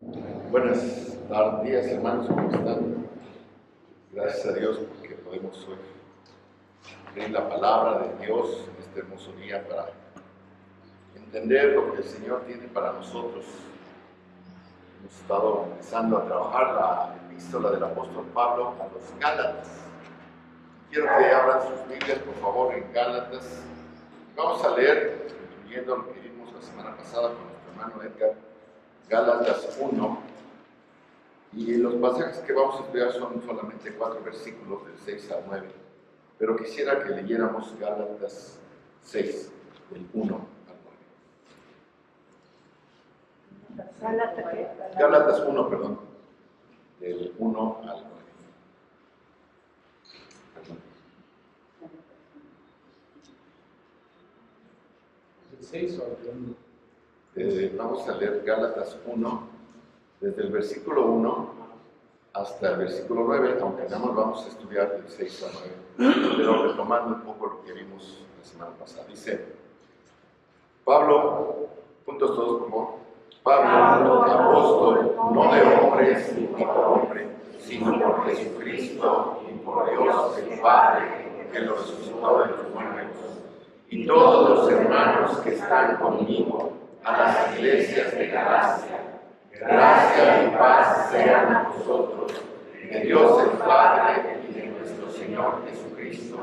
Buenos días, hermanos, ¿cómo están? Gracias a Dios porque podemos hoy leer la palabra de Dios en este hermoso día para entender lo que el Señor tiene para nosotros. Hemos estado empezando a trabajar la epístola del apóstol Pablo a los Gálatas. Quiero que abran sus Biblias, por favor, en Gálatas. Vamos a leer, incluyendo lo que vimos la semana pasada con nuestro hermano Edgar, Gálatas 1. Y los pasajes que vamos a estudiar son solamente 4 versículos, del 6 al 9. Pero quisiera que leyéramos Gálatas 6, del 1 al 9. Gálatas 1, perdón. Del 1 al 9. ¿El 6 o el 1? Vamos a leer Gálatas 1, desde el versículo 1 hasta el versículo 9, aunque nada más vamos a estudiar del 6 al 9, pero retomando un poco lo que vimos la semana pasada. Dice, Pablo, puntos todos por favor, Pablo, apóstol, no de hombres ni por hombre, sino por Jesucristo y por Dios el Padre, que lo resucitó de los muertos, y todos los hermanos que están conmigo, a las iglesias de Galacia. Gracia y paz sean a vosotros, de Dios el Padre y de nuestro Señor Jesucristo,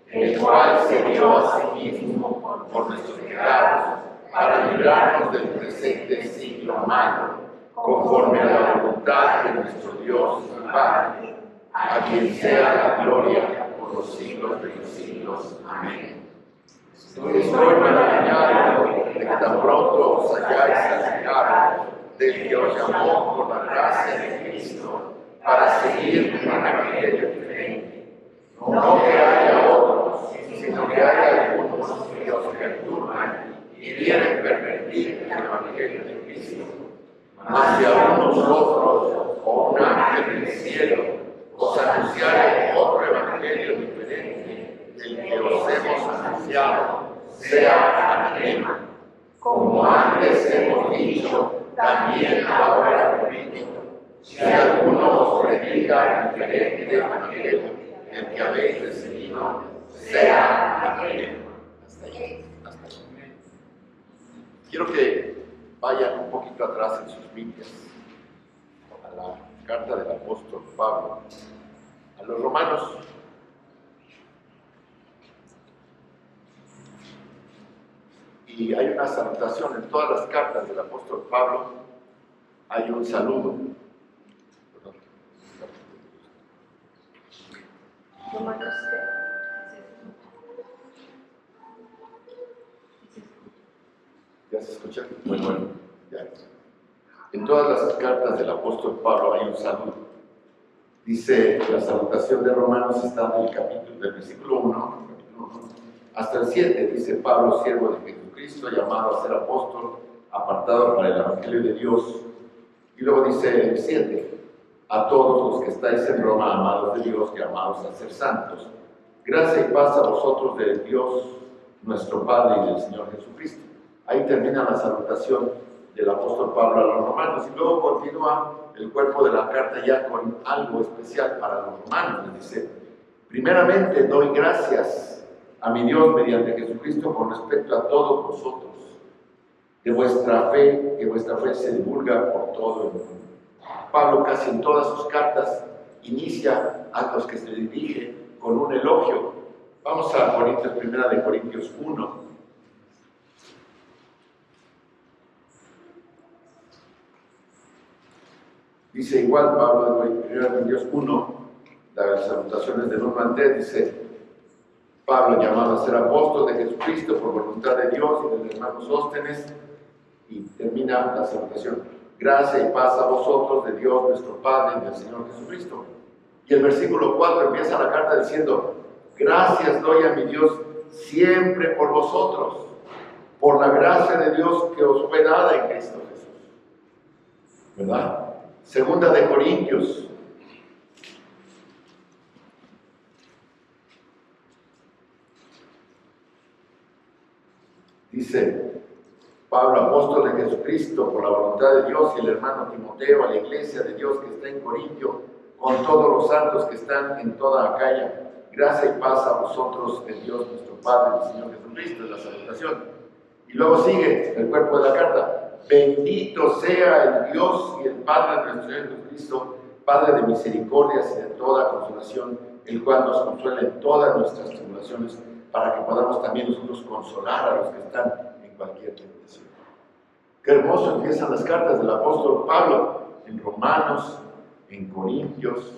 el cual se dio a sí mismo por nuestros pecados, para librarnos del presente siglo malo, conforme a la voluntad de nuestro Dios y Padre, a quien sea la gloria por los siglos de los siglos. Amén. Estoy maravillado de que tan pronto os hayáis acercado del que os llamó por la gracia de Cristo para seguir un evangelio diferente. No que haya otros, sino que haya algunos que os perturban y quieren pervertir el evangelio de Cristo. Mas si a nosotros o un ángel del cielo os anunciare otro evangelio diferente del que os hemos anunciado, sea anatema. Como antes hemos dicho, también ahora repito, si alguno os predica diferente evangelio del que habéis recibido, sea anatema. Hasta ahí. Quiero que vayan un poquito atrás en sus Biblias a la carta del apóstol Pablo a los romanos. Y hay una salutación en todas las cartas del apóstol Pablo, hay un saludo. ¿Ya se escucha? Bueno, ya. En todas las cartas del apóstol Pablo hay un saludo. Dice, la salutación de Romanos está en el capítulo, del versículo 1, hasta el 7, dice Pablo, siervo de Jesucristo, llamado a ser apóstol, apartado para el evangelio de Dios. Y luego dice el 7, a todos los que estáis en Roma, amados de Dios, llamados a ser santos. Gracia y paz a vosotros de Dios, nuestro Padre, y del Señor Jesucristo. Ahí termina la salutación del apóstol Pablo a los romanos. Y luego continúa el cuerpo de la carta ya con algo especial para los romanos. Les dice, primeramente doy gracias a mi Dios mediante Jesucristo con respecto a todos vosotros, de vuestra fe, que vuestra fe se divulga por todo el mundo. Pablo casi en todas sus cartas inicia a los que se dirige con un elogio. Vamos a Corintios, primera de Corintios 1. Dice igual Pablo de 1 Corintios 1, las salutaciones del 1 al 3, dice Pablo llamado a ser apóstol de Jesucristo por voluntad de Dios y del hermano Sóstenes, y termina la salutación, gracia y paz a vosotros de Dios nuestro Padre y del Señor Jesucristo. Y el versículo 4 empieza la carta diciendo, gracias doy a mi Dios siempre por vosotros, por la gracia de Dios que os fue dada en Cristo Jesús. ¿Verdad? Segunda de Corintios. Dice, Pablo, apóstol de Jesucristo, por la voluntad de Dios, y el hermano Timoteo, a la iglesia de Dios que está en Corintio, con todos los santos que están en toda Acaya. Gracia y paz a vosotros, de Dios nuestro Padre, el Señor Jesucristo, es la salutación. Y luego sigue el cuerpo de la carta. Bendito sea el Dios y el Padre de nuestro Señor Jesucristo, Padre de misericordias y de toda consolación, el cual nos consuela en todas nuestras tribulaciones, para que podamos también nosotros consolar a los que están en cualquier tentación. Qué hermoso empiezan las cartas del apóstol Pablo, en Romanos, en Corintios,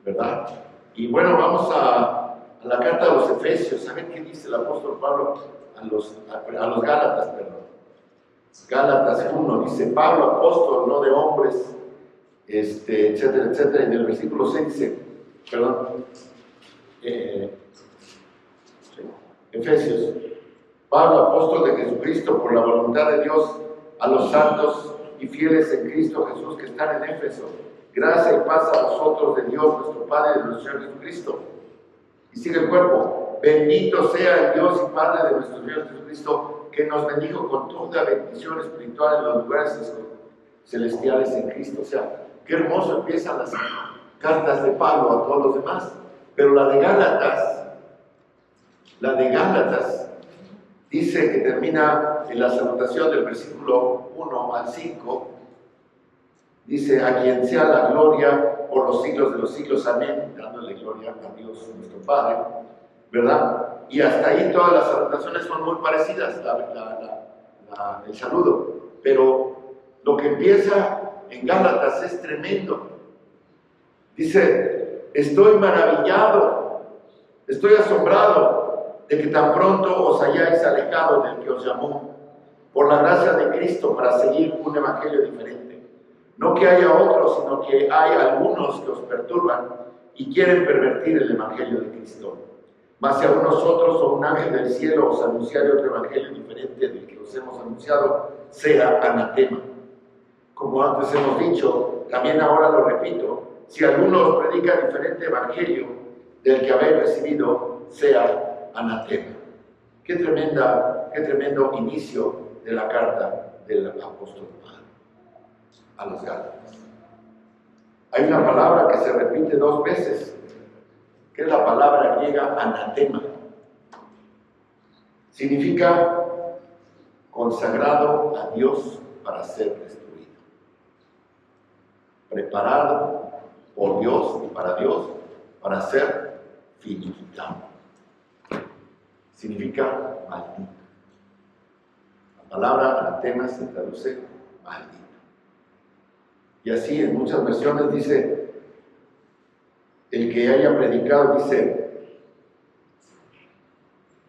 ¿verdad? Y bueno, vamos a la carta de los Efesios. ¿Saben qué dice el apóstol Pablo a los Gálatas, perdón? Gálatas 1, dice: Pablo, apóstol, no de hombres, etcétera, etcétera. Y en el versículo 6 dice, perdón, Efesios: Pablo, apóstol de Jesucristo, por la voluntad de Dios, a los santos y fieles en Cristo Jesús que están en Éfeso. Gracia y paz a vosotros de Dios, nuestro Padre, y de nuestro Señor Jesucristo. Y sigue el cuerpo: bendito sea el Dios y Padre de nuestro Señor Jesucristo, que nos bendijo con toda bendición espiritual en los lugares celestiales en Cristo. O sea, qué hermoso empiezan las cartas de Pablo a todos los demás. Pero la de Gálatas dice que termina en la salutación del versículo 1 al 5. Dice: a quien sea la gloria por los siglos de los siglos, amén, dándole gloria a Dios nuestro Padre, ¿verdad? Y hasta ahí todas las salutaciones son muy parecidas, el saludo. Pero lo que empieza en Gálatas es tremendo. Dice: estoy maravillado, estoy asombrado de que tan pronto os hayáis alejado del que os llamó por la gracia de Cristo para seguir un evangelio diferente. No que haya otros, sino que hay algunos que os perturban y quieren pervertir el evangelio de Cristo. Mas si a nosotros o un ángel del cielo os anunciare otro evangelio diferente del que os hemos anunciado, sea anatema. Como antes hemos dicho, también ahora lo repito: si alguno os predica diferente evangelio del que habéis recibido, sea anatema. Qué tremendo inicio de la carta del apóstol Pablo a los Gálatas. Hay una palabra que se repite 2 veces, que es la palabra griega anatema. Significa consagrado a Dios para ser destruido, preparado por Dios y para Dios para ser finiquitado. Significa maldito. La palabra anatema se traduce maldito. Y así en muchas versiones dice: el que haya predicado, dice,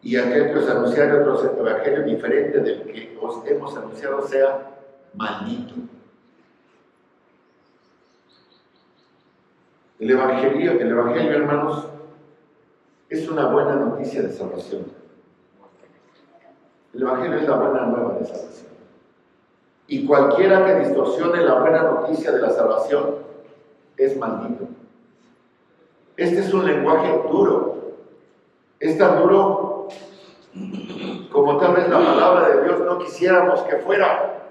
y aquel que os anunciare otro evangelio diferente del que os hemos anunciado, sea maldito. El evangelio, hermanos, es una buena noticia de salvación. El evangelio es la buena nueva de salvación. Y cualquiera que distorsione la buena noticia de la salvación es maldito. Este es un lenguaje duro. Es tan duro como tal vez la palabra de Dios no quisiéramos que fuera.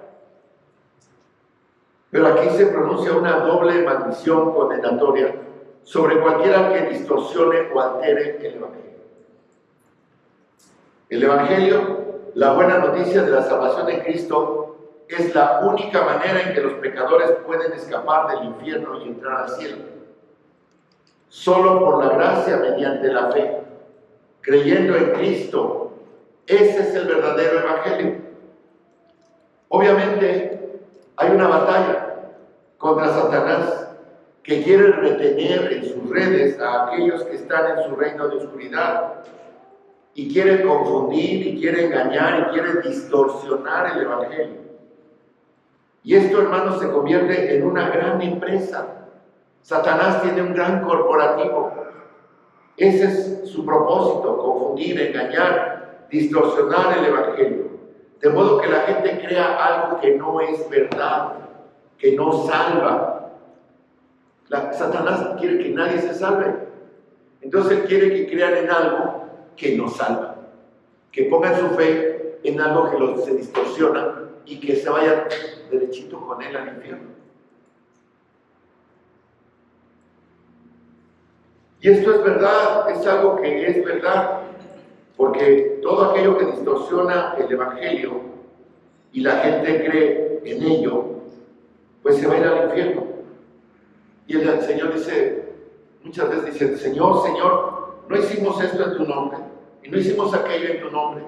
Pero aquí se pronuncia una doble maldición condenatoria sobre cualquiera que distorsione o altere el evangelio. El evangelio, la buena noticia de la salvación de Cristo, es la única manera en que los pecadores pueden escapar del infierno y entrar al cielo. Solo por la gracia mediante la fe, creyendo en Cristo. Ese es el verdadero evangelio. Obviamente hay una batalla contra Satanás, que quiere retener en sus redes a aquellos que están en su reino de oscuridad, y quiere confundir, y quiere engañar, y quiere distorsionar el evangelio. Y esto, hermanos, se convierte en una gran empresa. Satanás tiene un gran corporativo. Ese es su propósito: confundir, engañar, distorsionar el evangelio, de modo que la gente crea algo que no es verdad, que no salva. Satanás quiere que nadie se salve. Entonces él quiere que crean en algo que no salva, que pongan su fe en algo que se distorsiona y que se vayan derechito con él al infierno. Y esto es verdad, es algo que es verdad, porque todo aquello que distorsiona el Evangelio y la gente cree en ello, pues se va a ir al infierno. Y el Señor dice, muchas veces dice, Señor, Señor, no hicimos esto en tu nombre, y no hicimos aquello en tu nombre.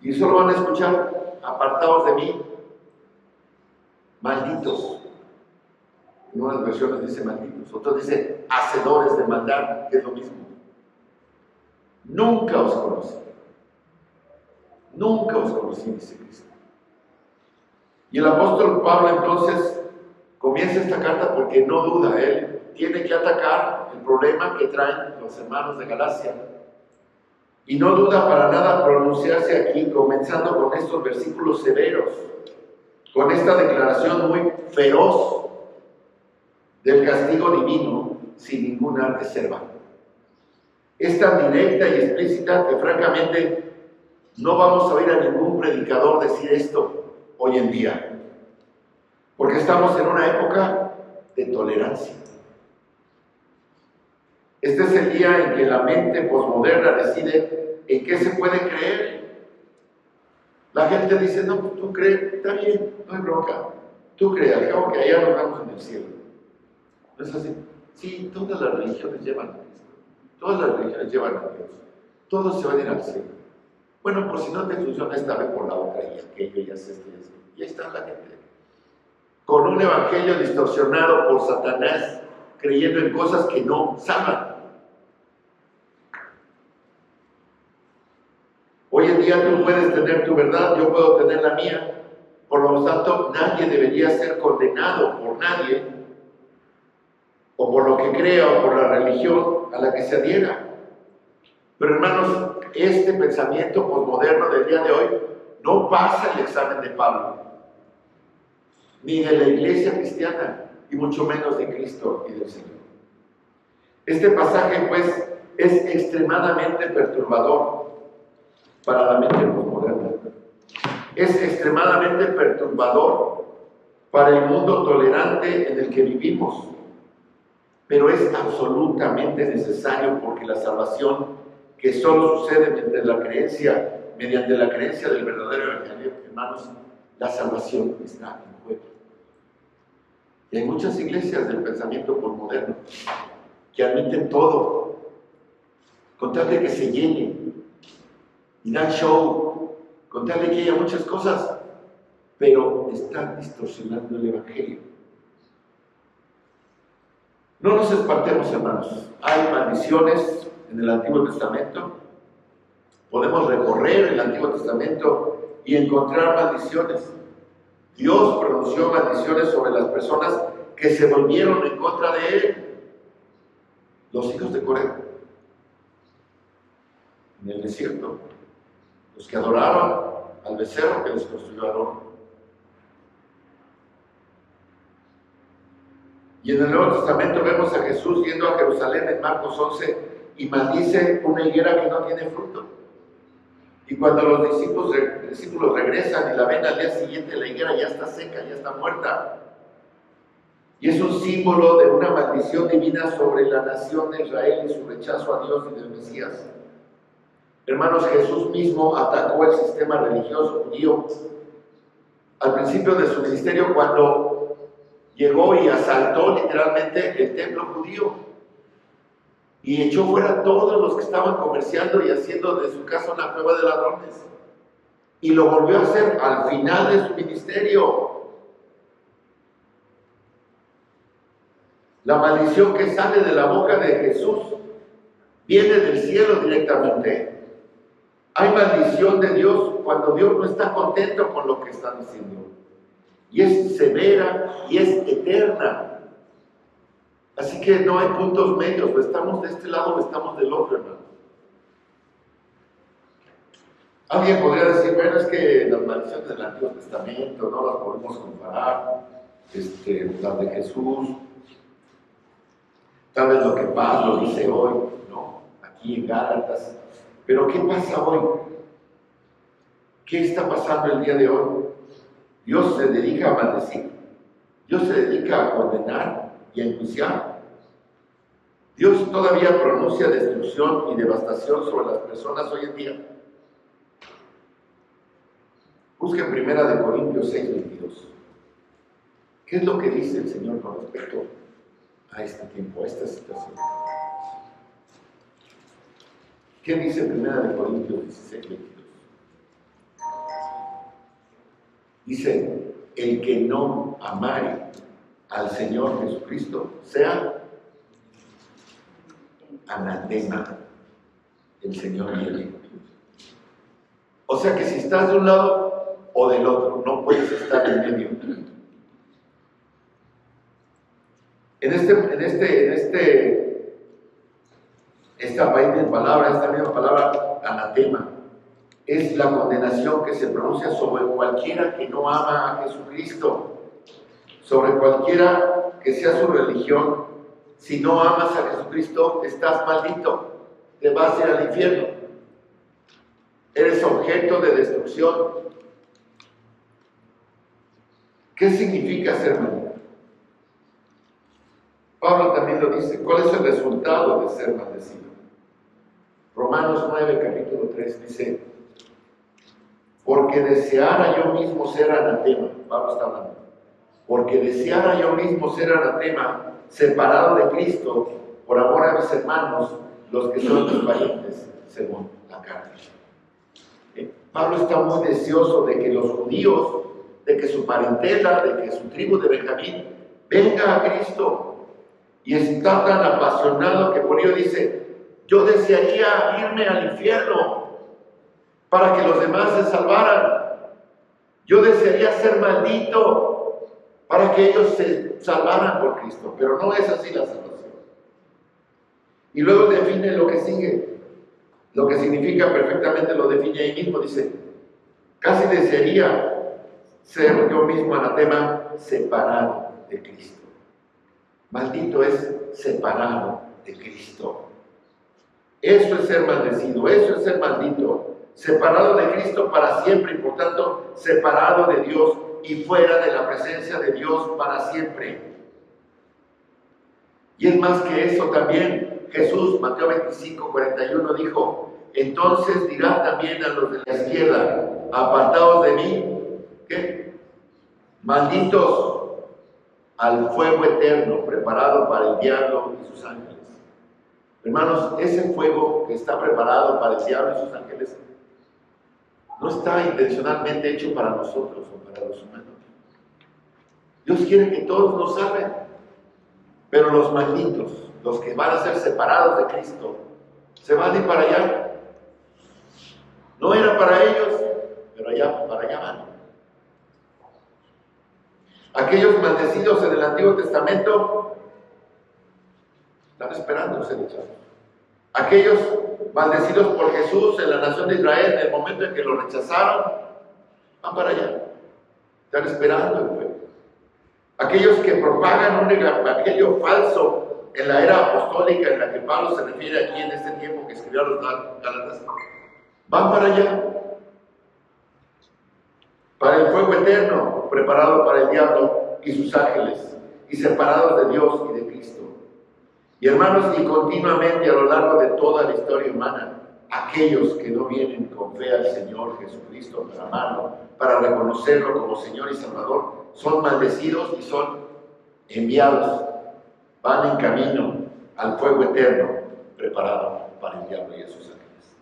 Y solo van a escuchar, apartados de mí, malditos. En unas versiones dice malditos, otras dice hacedores de maldad, que es lo mismo. Nunca os conocí. Nunca os conocí, dice Cristo. Y el apóstol Pablo entonces comienza esta carta porque no duda, él tiene que atacar el problema que traen los hermanos de Galacia. Y no duda para nada pronunciarse aquí, comenzando con estos versículos severos, con esta declaración muy feroz del castigo divino sin ninguna reserva. Es tan directa y explícita que francamente no vamos a oír a ningún predicador decir esto hoy en día, porque estamos en una época de tolerancia. Este es el día en que la mente posmoderna decide en qué se puede creer. La gente dice, no, tú crees, está bien, no hay bronca, tú crees, al cabo que allá nos vamos en el cielo. ¿No es así? Sí, todas las religiones llevan a Cristo, todas las religiones llevan a Dios, todos se van a ir al cielo. Bueno, por si no te funciona esta vez por la otra y aquello y haces esto y así. Y ahí está la gente, con un evangelio distorsionado por Satanás, creyendo en cosas que no salvan. Hoy en día tú puedes tener tu verdad, yo puedo tener la mía. Por lo tanto, nadie debería ser condenado por nadie, o por lo que crea, o por la religión a la que se adhiera. Pero hermanos, este pensamiento posmoderno del día de hoy no pasa el examen de Pablo, ni de la iglesia cristiana, y mucho menos de Cristo y del Señor. Este pasaje, pues, es extremadamente perturbador para la mente posmoderna. Es extremadamente perturbador para el mundo tolerante en el que vivimos, pero es absolutamente necesario porque la salvación, que solo sucede mediante la creencia del verdadero evangelio, hermanos, la salvación está en juego. Y hay muchas iglesias del pensamiento posmoderno que admiten todo, con tal de que se llene, y dan show, con tal de que haya muchas cosas, pero están distorsionando el evangelio. No nos espantemos, hermanos. Hay maldiciones en el Antiguo Testamento. Podemos recorrer el Antiguo Testamento y encontrar maldiciones. Dios pronunció maldiciones sobre las personas que se volvieron en contra de Él. Los hijos de Coré, en el desierto, los que adoraron al becerro que les construyó Aarón. Y en el Nuevo Testamento vemos a Jesús yendo a Jerusalén en Marcos 11 y maldice una higuera que no tiene fruto. Y cuando los discípulos regresan y la ven al día siguiente, la higuera ya está seca, ya está muerta. Y es un símbolo de una maldición divina sobre la nación de Israel y su rechazo a Dios y del Mesías. Hermanos, Jesús mismo atacó el sistema religioso judío al principio de su ministerio cuando llegó y asaltó literalmente el templo judío y echó fuera a todos los que estaban comerciando y haciendo de su casa una cueva de ladrones. Y lo volvió a hacer al final de su ministerio. La maldición que sale de la boca de Jesús viene del cielo directamente. Hay maldición de Dios cuando Dios no está contento con lo que está diciendo. Y es severa y es eterna. Así que no hay puntos medios, o estamos de este lado o estamos del otro, hermano. Alguien podría decir, bueno, es que las maldiciones del Antiguo Testamento no las podemos comparar, las de Jesús. Tal vez lo que Pablo dice hoy, ¿no? Aquí en Gálatas. Pero ¿qué pasa hoy? ¿Qué está pasando el día de hoy? Dios se dedica a maldecir. Dios se dedica a condenar y a enjuiciar. Dios todavía pronuncia destrucción y devastación sobre las personas hoy en día. Busquen 1 Corintios 6:22. ¿Qué es lo que dice el Señor con respecto a este tiempo, a esta situación? ¿Qué dice 1 Corintios 16:22? Dice, el que no amare al Señor Jesucristo sea anatema. El Señor viene. O sea que si estás de un lado o del otro, no puedes estar en medio. Esta misma palabra, anatema, es la condenación que se pronuncia sobre cualquiera que no ama a Jesucristo, sobre cualquiera que sea su religión. Si no amas a Jesucristo, estás maldito, te vas a ir al infierno, eres objeto de destrucción. ¿Qué significa ser maldito? Pablo también lo dice. ¿Cuál es el resultado de ser maldecido? Romanos 9, capítulo 3 dice, porque deseara yo mismo ser anatema, Pablo está hablando, porque deseara yo mismo ser anatema, separado de Cristo, por amor a mis hermanos, los que son mis parientes, según la carne. Pablo está muy deseoso de que los judíos, de que su parentela, de que su tribu de Benjamín venga a Cristo. Y está tan apasionado que por ello dice, yo desearía irme al infierno para que los demás se salvaran. Yo desearía ser maldito para que ellos se salvaran por Cristo. Pero no es así la salvación. Y luego define lo que sigue. Lo que significa perfectamente lo define ahí mismo. Dice, casi desearía ser yo mismo anatema separado de Cristo. Maldito es separado de Cristo. Eso es ser maldecido, eso es ser maldito. Separado de Cristo para siempre y por tanto separado de Dios y fuera de la presencia de Dios para siempre. Y es más que eso también. Jesús, Mateo 25:41 dijo, entonces dirá también a los de la izquierda, apartados de mí, ¿qué? Malditos, al fuego eterno preparado para el diablo y sus ángeles. Hermanos, ese fuego que está preparado para el diablo y sus ángeles no está intencionalmente hecho para nosotros o para los humanos. Dios quiere que todos nos salven, pero los malditos, los que van a ser separados de Cristo, se van a ir para allá. No era para ellos, pero para allá van. Aquellos maldecidos en el Antiguo Testamento están esperando ser echados. Aquellos maldecidos por Jesús en la nación de Israel, en el momento en que lo rechazaron, van para allá. Están esperando el fuego. Aquellos que propagan un evangelio falso en la era apostólica en la que Pablo se refiere aquí en este tiempo que escribió a los Gálatas, van para allá. Para el fuego eterno, preparado para el diablo y sus ángeles, y separados de Dios y de Cristo. Y hermanos, y continuamente a lo largo de toda la historia humana, aquellos que no vienen con fe al Señor Jesucristo para amarlo, para reconocerlo como Señor y Salvador, son maldecidos y son enviados, van en camino al fuego eterno, preparado para el diablo y a sus ángeles.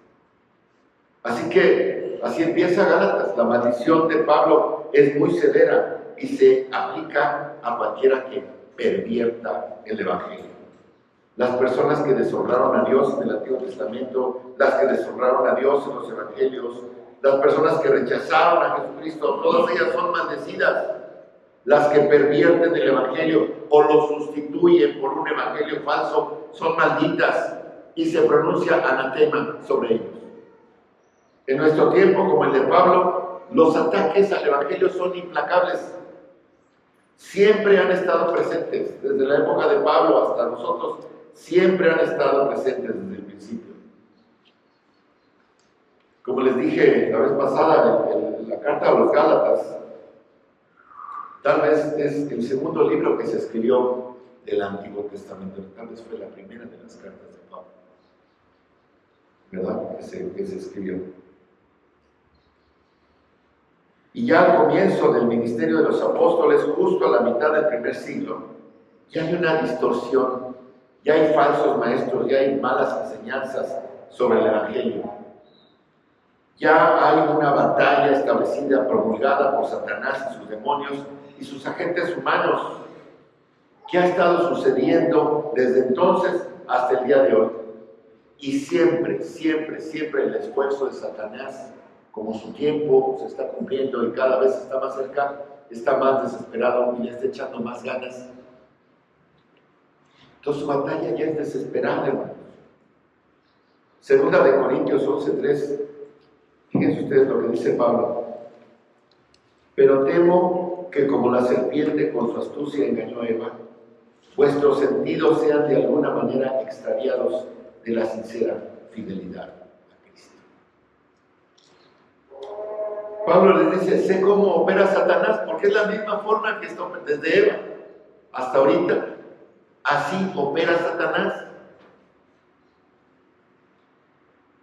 Así que, así empieza Gálatas. La maldición de Pablo es muy severa y se aplica a cualquiera que pervierta el Evangelio. Las personas que deshonraron a Dios en el Antiguo Testamento, las que deshonraron a Dios en los Evangelios, las personas que rechazaron a Jesucristo, todas ellas son maldecidas. Las que pervierten el Evangelio o lo sustituyen por un Evangelio falso son malditas y se pronuncia anatema sobre ellos. En nuestro tiempo, como el de Pablo, los ataques al Evangelio son implacables. Siempre han estado presentes, desde la época de Pablo hasta nosotros, siempre han estado presentes desde el principio. Como les dije la vez pasada, la carta a los Gálatas, tal vez es el segundo libro que se escribió del Antiguo Testamento, tal vez fue la primera de las cartas de Pablo, ¿verdad? Que se escribió. Y ya al comienzo del ministerio de los apóstoles, justo a la mitad del primer siglo, ya hay una distorsión, ya hay falsos maestros, ya hay malas enseñanzas sobre el Evangelio. Ya hay una batalla establecida, promulgada por Satanás y sus demonios y sus agentes humanos, que ha estado sucediendo desde entonces hasta el día de hoy. Y siempre el esfuerzo de Satanás, como su tiempo se está cumpliendo y cada vez está más cerca, está más desesperado y le está echando más ganas. Entonces su batalla ya es desesperada, hermanos. Segunda de Corintios 11:3. Fíjense ustedes lo que dice Pablo. Pero temo que como la serpiente con su astucia engañó a Eva, vuestros sentidos sean de alguna manera extraviados de la sincera fidelidad a Cristo. Pablo les dice, sé cómo opera Satanás, porque es la misma forma que esto desde Eva hasta ahorita. Así opera Satanás,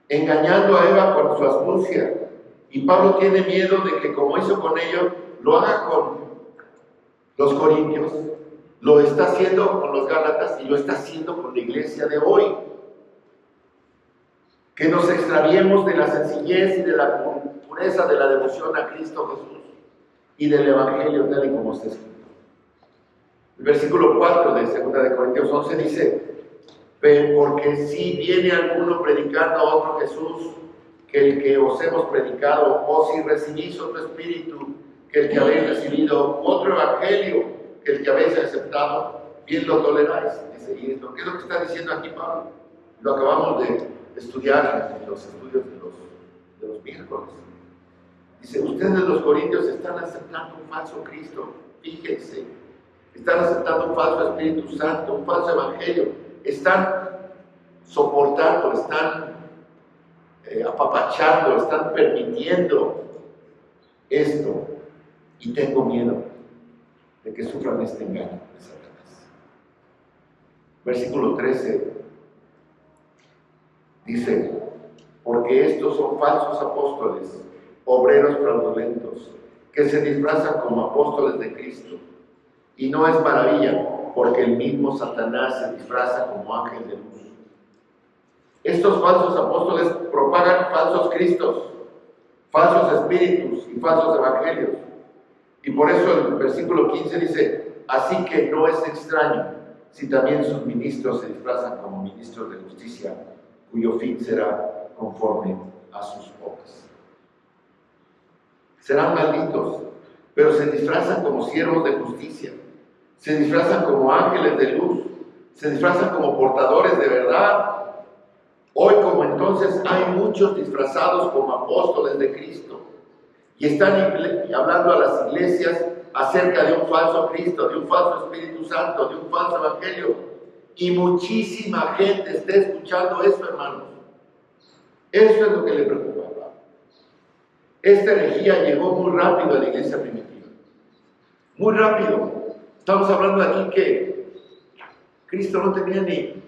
engañando a Eva con su astucia. Y Pablo tiene miedo de que, como hizo con ellos, lo haga con los corintios, lo está haciendo con los gálatas y lo está haciendo con la iglesia de hoy. Que nos extraviemos de la sencillez y de la pureza de la devoción a Cristo Jesús y del Evangelio tal y como está escrito. El versículo 4 de 2 de Corintios 11 dice, porque si viene alguno predicando a otro Jesús que el que os hemos predicado, o si recibís otro espíritu que el que habéis recibido, otro evangelio que el que habéis aceptado, bien lo toleráis. Dice, ¿y esto qué es lo que está diciendo aquí Pablo? Lo acabamos de estudiar en los estudios de los miércoles. Dice, ustedes los corintios están aceptando un falso Cristo, fíjense, están aceptando un falso Espíritu Santo, un falso evangelio, están soportando, están apapachando, están permitiendo esto, y tengo miedo de que sufran este engaño de Satanás. Versículo 13 dice, porque estos son falsos apóstoles, obreros fraudulentos, que se disfrazan como apóstoles de Cristo. Y no es maravilla, porque el mismo Satanás se disfraza como ángel de luz. Estos falsos apóstoles propagan falsos cristos, falsos espíritus y falsos evangelios. Y por eso el versículo 15 dice, así que no es extraño si también sus ministros se disfrazan como ministros de justicia, cuyo fin será conforme a sus obras. Serán malditos, pero se disfrazan como siervos de justicia, se disfrazan como ángeles de luz, se disfrazan como portadores de verdad. Hoy como entonces hay muchos disfrazados como apóstoles de Cristo y están hablando a las iglesias acerca de un falso Cristo, de un falso Espíritu Santo, de un falso Evangelio, y muchísima gente está escuchando eso, hermanos. Eso es lo que le preocupa a Pablo. Esta herejía llegó muy rápido a la iglesia primitiva, muy rápido. Estamos hablando aquí que Cristo no tenía ni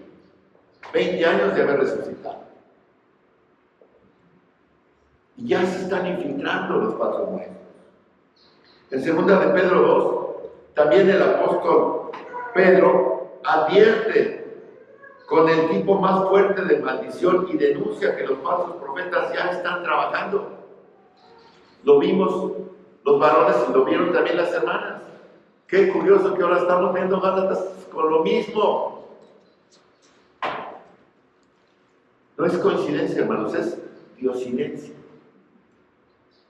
20 años de haber resucitado. Y ya se están infiltrando los falsos maestros. En 2 de Pedro 2, también el apóstol Pedro advierte con el tipo más fuerte de maldición y denuncia que los falsos profetas ya están trabajando. Lo vimos los varones y lo vieron también las hermanas. Qué curioso que ahora estamos viendo Gálatas con lo mismo. No es coincidencia, hermanos, es diosidencia.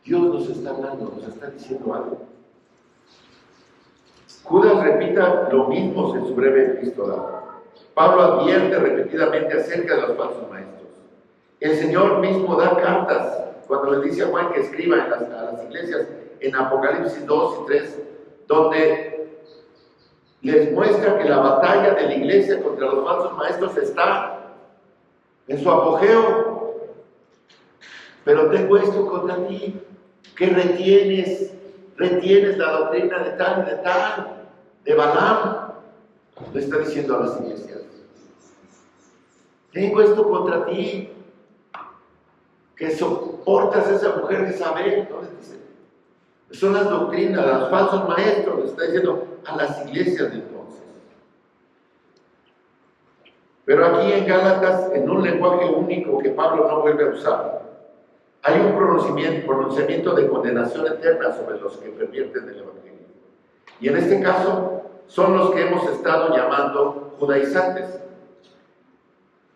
Dios nos está hablando, nos está diciendo algo. Judas repita lo mismo en su breve epístola. Pablo advierte repetidamente acerca de los falsos maestros. El Señor mismo da cartas cuando le dice a Juan que escriba a las iglesias en Apocalipsis 2 y 3, donde les muestra que la batalla de la iglesia contra los falsos maestros está en su apogeo. Pero tengo esto contra ti, que retienes la doctrina de tal y de tal, de Balaam. Le está diciendo a las iglesias. Tengo esto contra ti, que soportas a esa mujer de Isabel. ¿No les dice? Son las doctrinas, los falsos maestros, le está diciendo a las iglesias de entonces. Pero aquí en Gálatas, en un lenguaje único que Pablo no vuelve a usar, hay un pronunciamiento de condenación eterna sobre los que pervierten el Evangelio. Y en este caso, son los que hemos estado llamando judaizantes,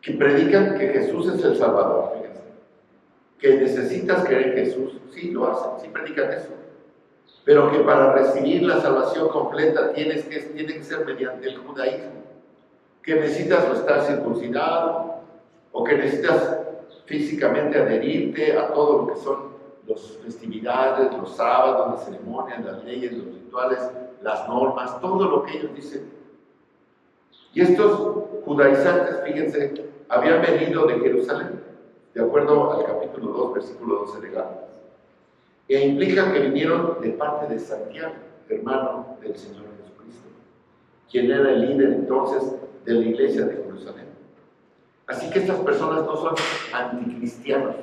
que predican que Jesús es el Salvador, fíjense, que necesitas creer en Jesús, sí lo hacen, sí predican eso, pero que para recibir la salvación completa tiene que ser mediante el judaísmo, que necesitas o estar circuncidado, o que necesitas físicamente adherirte a todo lo que son las festividades, los sábados, las ceremonias, las leyes, los rituales, las normas, todo lo que ellos dicen. Y estos judaizantes, fíjense, habían venido de Jerusalén, de acuerdo al capítulo 2, versículo 12 de Gálatas. E implica que vinieron de parte de Santiago, hermano del Señor Jesucristo, quien era el líder entonces de la iglesia de Jerusalén. Así que estas personas no son anticristianos.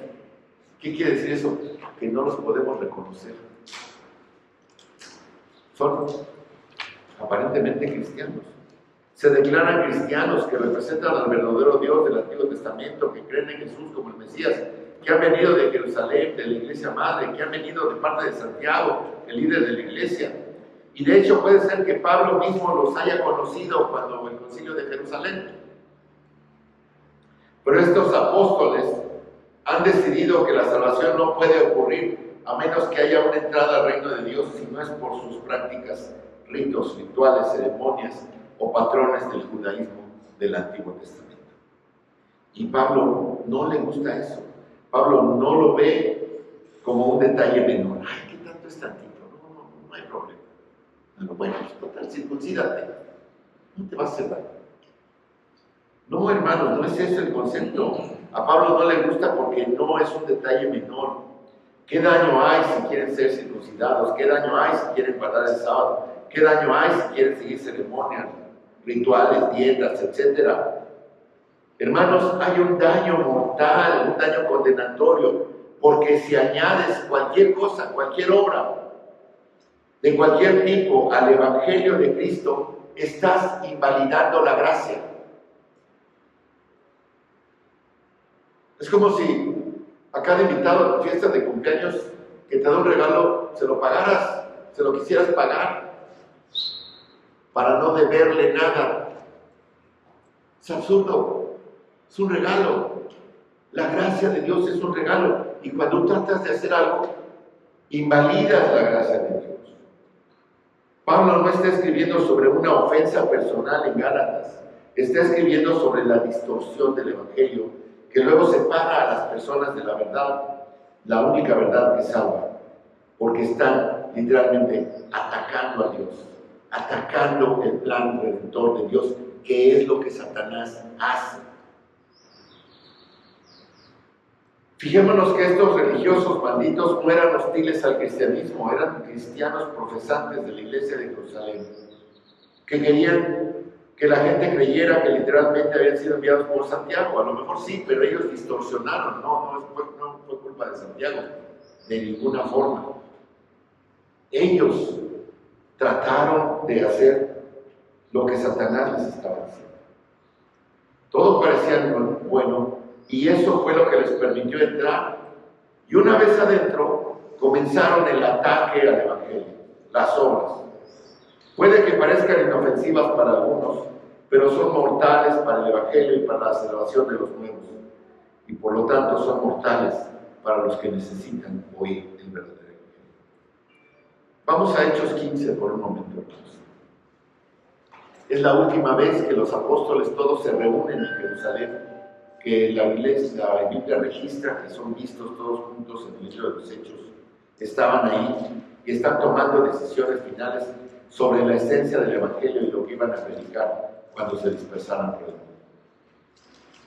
¿Qué quiere decir eso? Que no los podemos reconocer. Son aparentemente cristianos. Se declaran cristianos que representan al verdadero Dios del Antiguo Testamento, que creen en Jesús como el Mesías, que han venido de Jerusalén, de la iglesia madre, que han venido de parte de Santiago, el líder de la iglesia. Y de hecho puede ser que Pablo mismo los haya conocido cuando el concilio de Jerusalén. Pero estos apóstoles han decidido que la salvación no puede ocurrir a menos que haya una entrada al reino de Dios, si no es por sus prácticas, ritos, rituales, ceremonias o patrones del judaísmo del Antiguo Testamento. Y Pablo no le gusta eso. Pablo no lo ve como un detalle menor. Ay, ¿qué tanto es tantito? No hay problema. Bueno, pues total, circuncídate. No te va a hacer daño. No, hermanos, no es eso el concepto. A Pablo no le gusta porque no es un detalle menor. ¿Qué daño hay si quieren ser circuncidados? ¿Qué daño hay si quieren guardar el sábado? ¿Qué daño hay si quieren seguir ceremonias, rituales, dietas, etcétera? Hermanos, hay un daño mortal, un daño condenatorio, porque si añades cualquier cosa, cualquier obra, de cualquier tipo al Evangelio de Cristo, estás invalidando la gracia. Es como si a cada invitado a tu fiesta de cumpleaños que te da un regalo, se lo pagaras, se lo quisieras pagar, para no deberle nada. Es absurdo, es un regalo. La gracia de Dios es un regalo. Y cuando tú tratas de hacer algo, invalidas la gracia de Dios. Pablo no está escribiendo sobre una ofensa personal en Gálatas, está escribiendo sobre la distorsión del Evangelio, que luego separa a las personas de la verdad, la única verdad que salva, porque están literalmente atacando a Dios, atacando el plan redentor de Dios, que es lo que Satanás hace. Fijémonos que estos religiosos malditos no eran hostiles al cristianismo, eran cristianos profesantes de la iglesia de Jerusalén, que querían que la gente creyera que literalmente habían sido enviados por Santiago. A lo mejor sí, pero ellos distorsionaron. No fue culpa de Santiago, de ninguna forma. Ellos trataron de hacer lo que Satanás les estaba diciendo. Todo parecía bueno, y eso fue lo que les permitió entrar. Y una vez adentro, comenzaron el ataque al Evangelio, las obras. Puede que parezcan inofensivas para algunos, pero son mortales para el Evangelio y para la salvación de los nuevos. Y por lo tanto son mortales para los que necesitan oír el verdadero Evangelio. Vamos a Hechos 15 por un momento, hermanos. Es la última vez que los apóstoles todos se reúnen en Jerusalén, que la Biblia registra que son vistos todos juntos en el libro de los Hechos. Estaban ahí y están tomando decisiones finales sobre la esencia del Evangelio y lo que iban a predicar cuando se dispersaran por el mundo.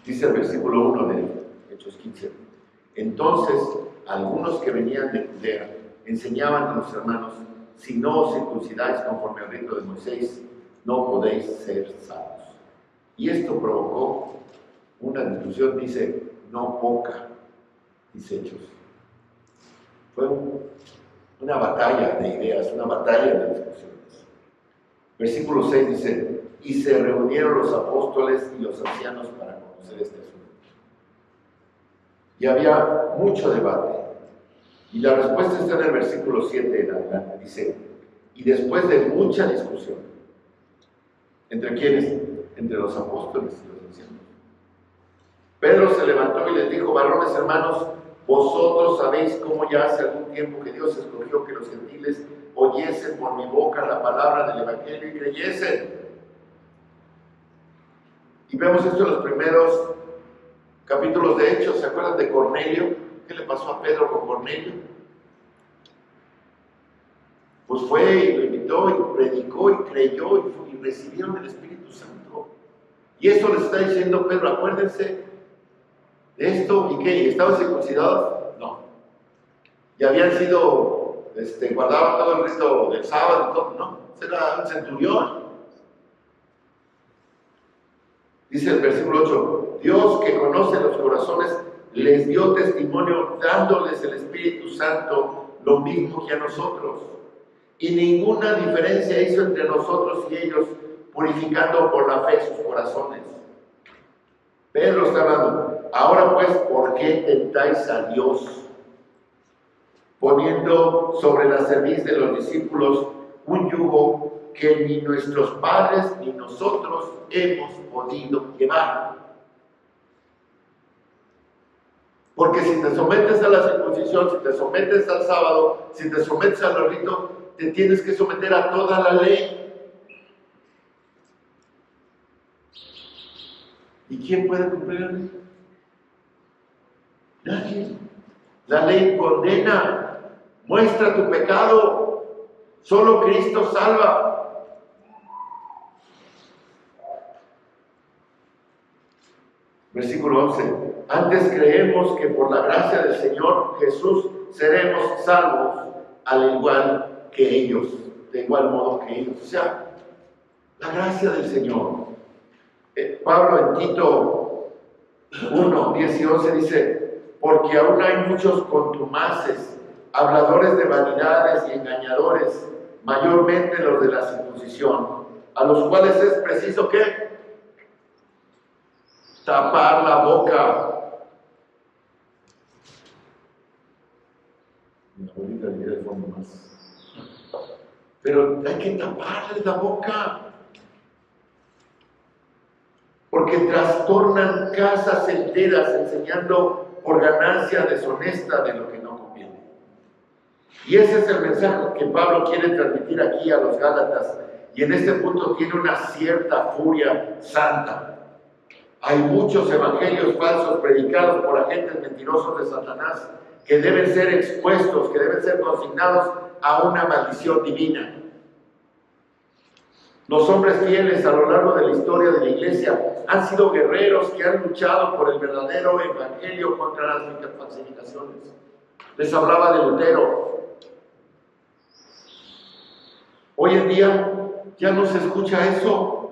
Dice el versículo 1 de Hechos 15: Entonces, algunos que venían de Judea enseñaban a los hermanos: si no os circuncidáis conforme al rito de Moisés, no podéis ser salvos. Y esto provocó una discusión, dice, no poca, dice Hechos. Fue una batalla de ideas, una batalla de discusiones. Versículo 6 dice: y se reunieron los apóstoles y los ancianos para conocer este asunto. Y había mucho debate. Y la respuesta está en el versículo 7 en adelante. Dice: y después de mucha discusión, ¿entre quiénes? Entre los apóstoles y los ancianos, Pedro se levantó y les dijo: varones hermanos, vosotros sabéis cómo ya hace algún tiempo que Dios escogió que los gentiles oyesen por mi boca la palabra del evangelio y creyesen. Y vemos esto en los primeros capítulos de Hechos. ¿Se acuerdan de Cornelio? ¿Qué le pasó a Pedro con Cornelio? Pues fue y lo invitó y predicó y creyó y recibieron el Espíritu Santo. Y esto les está diciendo Pedro: acuérdense de esto. ¿Y qué? ¿Estaban circuncidados? No. ¿Y habían sido, guardaban todo el rito del sábado y todo? No. Era un centurión. Dice el versículo 8: Dios, que conoce los corazones, les dio testimonio dándoles el Espíritu Santo, lo mismo que a nosotros. Y ninguna diferencia hizo entre nosotros y ellos, purificando por la fe sus corazones. Pedro está hablando: ahora pues, ¿por qué tentáis a Dios, poniendo sobre la cerviz de los discípulos un yugo que ni nuestros padres ni nosotros hemos podido llevar? Porque si te sometes a la circuncisión, si te sometes al sábado, si te sometes a los ritos, te tienes que someter a toda la ley. ¿Y quién puede cumplir la ley? Nadie. La ley condena, muestra tu pecado. Solo Cristo salva. Versículo 11: antes creemos que por la gracia del Señor Jesús seremos salvos, al igual que ellos, de igual modo que ellos. O sea, la gracia del Señor. Pablo en Tito 1, 10 y 11 dice: porque aún hay muchos contumaces, habladores de vanidades y engañadores, mayormente los de la circuncisión, a los cuales es preciso que tapar la boca. Mi abuelita diría de forma más. Pero hay que taparle la boca, porque trastornan casas enteras enseñando por ganancia deshonesta de lo que no conviene. Y ese es el mensaje que Pablo quiere transmitir aquí a los Gálatas, y en este punto tiene una cierta furia santa. Hay muchos evangelios falsos predicados por agentes mentirosos de Satanás que deben ser expuestos, que deben ser consignados a una maldición divina. Los hombres fieles a lo largo de la historia de la iglesia han sido guerreros que han luchado por el verdadero evangelio contra las falsificaciones. Les hablaba de Lutero. Hoy en día ya no se escucha eso.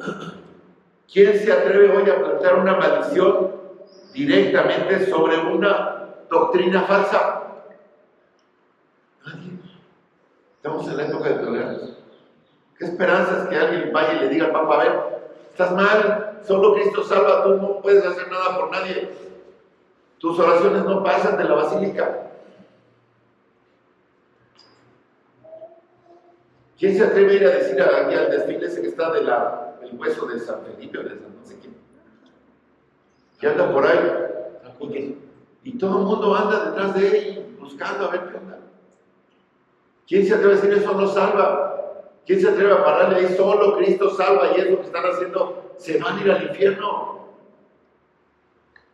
¿Quién se atreve hoy a plantar una maldición directamente sobre una doctrina falsa? Nadie. Estamos en la época de tolerancia. ¿Qué esperanzas que alguien vaya y le diga al Papa: a ver, estás mal, solo Cristo salva, tú no puedes hacer nada por nadie, tus oraciones no pasan de la basílica? ¿Quién se atreve a ir a decir aquí al desfile ese que está del hueso de San Felipe o de San no sé quién, que anda por ahí y todo el mundo anda detrás de él buscando a ver qué onda? ¿Quién se atreve a decir eso no salva? ¿Quién se atreve a pararle ahí? Solo Cristo salva, y es lo que están haciendo, se van a ir al infierno.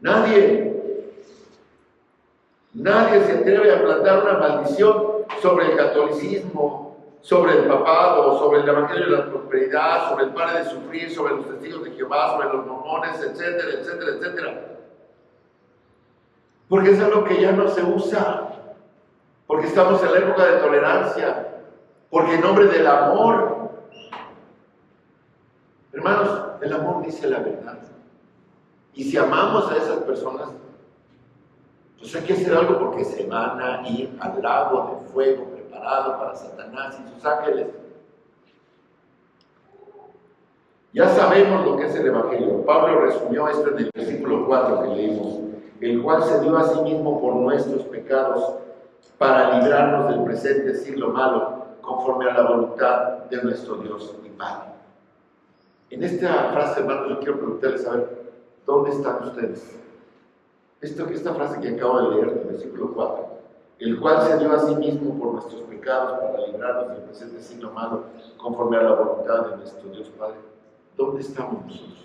Nadie se atreve a plantar una maldición sobre el catolicismo, sobre el papado, sobre el evangelio de la prosperidad, sobre el pare de sufrir, sobre los testigos de Jehová, sobre los mormones, etcétera, etcétera, etcétera. Porque es algo que ya no se usa. Porque estamos en la época de tolerancia. Porque en nombre del amor. Hermanos, el amor dice la verdad. Y si amamos a esas personas, pues hay que hacer algo porque se van a ir al lago de fuego preparado para Satanás y sus ángeles. Ya sabemos lo que es el Evangelio. Pablo resumió esto en el versículo 4 que leímos. El cual se dio a sí mismo por nuestros pecados para librarnos del presente siglo malo, conforme a la voluntad de nuestro Dios y Padre. En esta frase, hermanos, yo quiero preguntarles, a ver, ¿dónde están ustedes? Esta frase que acabo de leer, del versículo 4, el cual se dio a sí mismo por nuestros pecados para librarnos del presente siglo malo, conforme a la voluntad de nuestro Dios Padre. ¿Dónde estamos nosotros?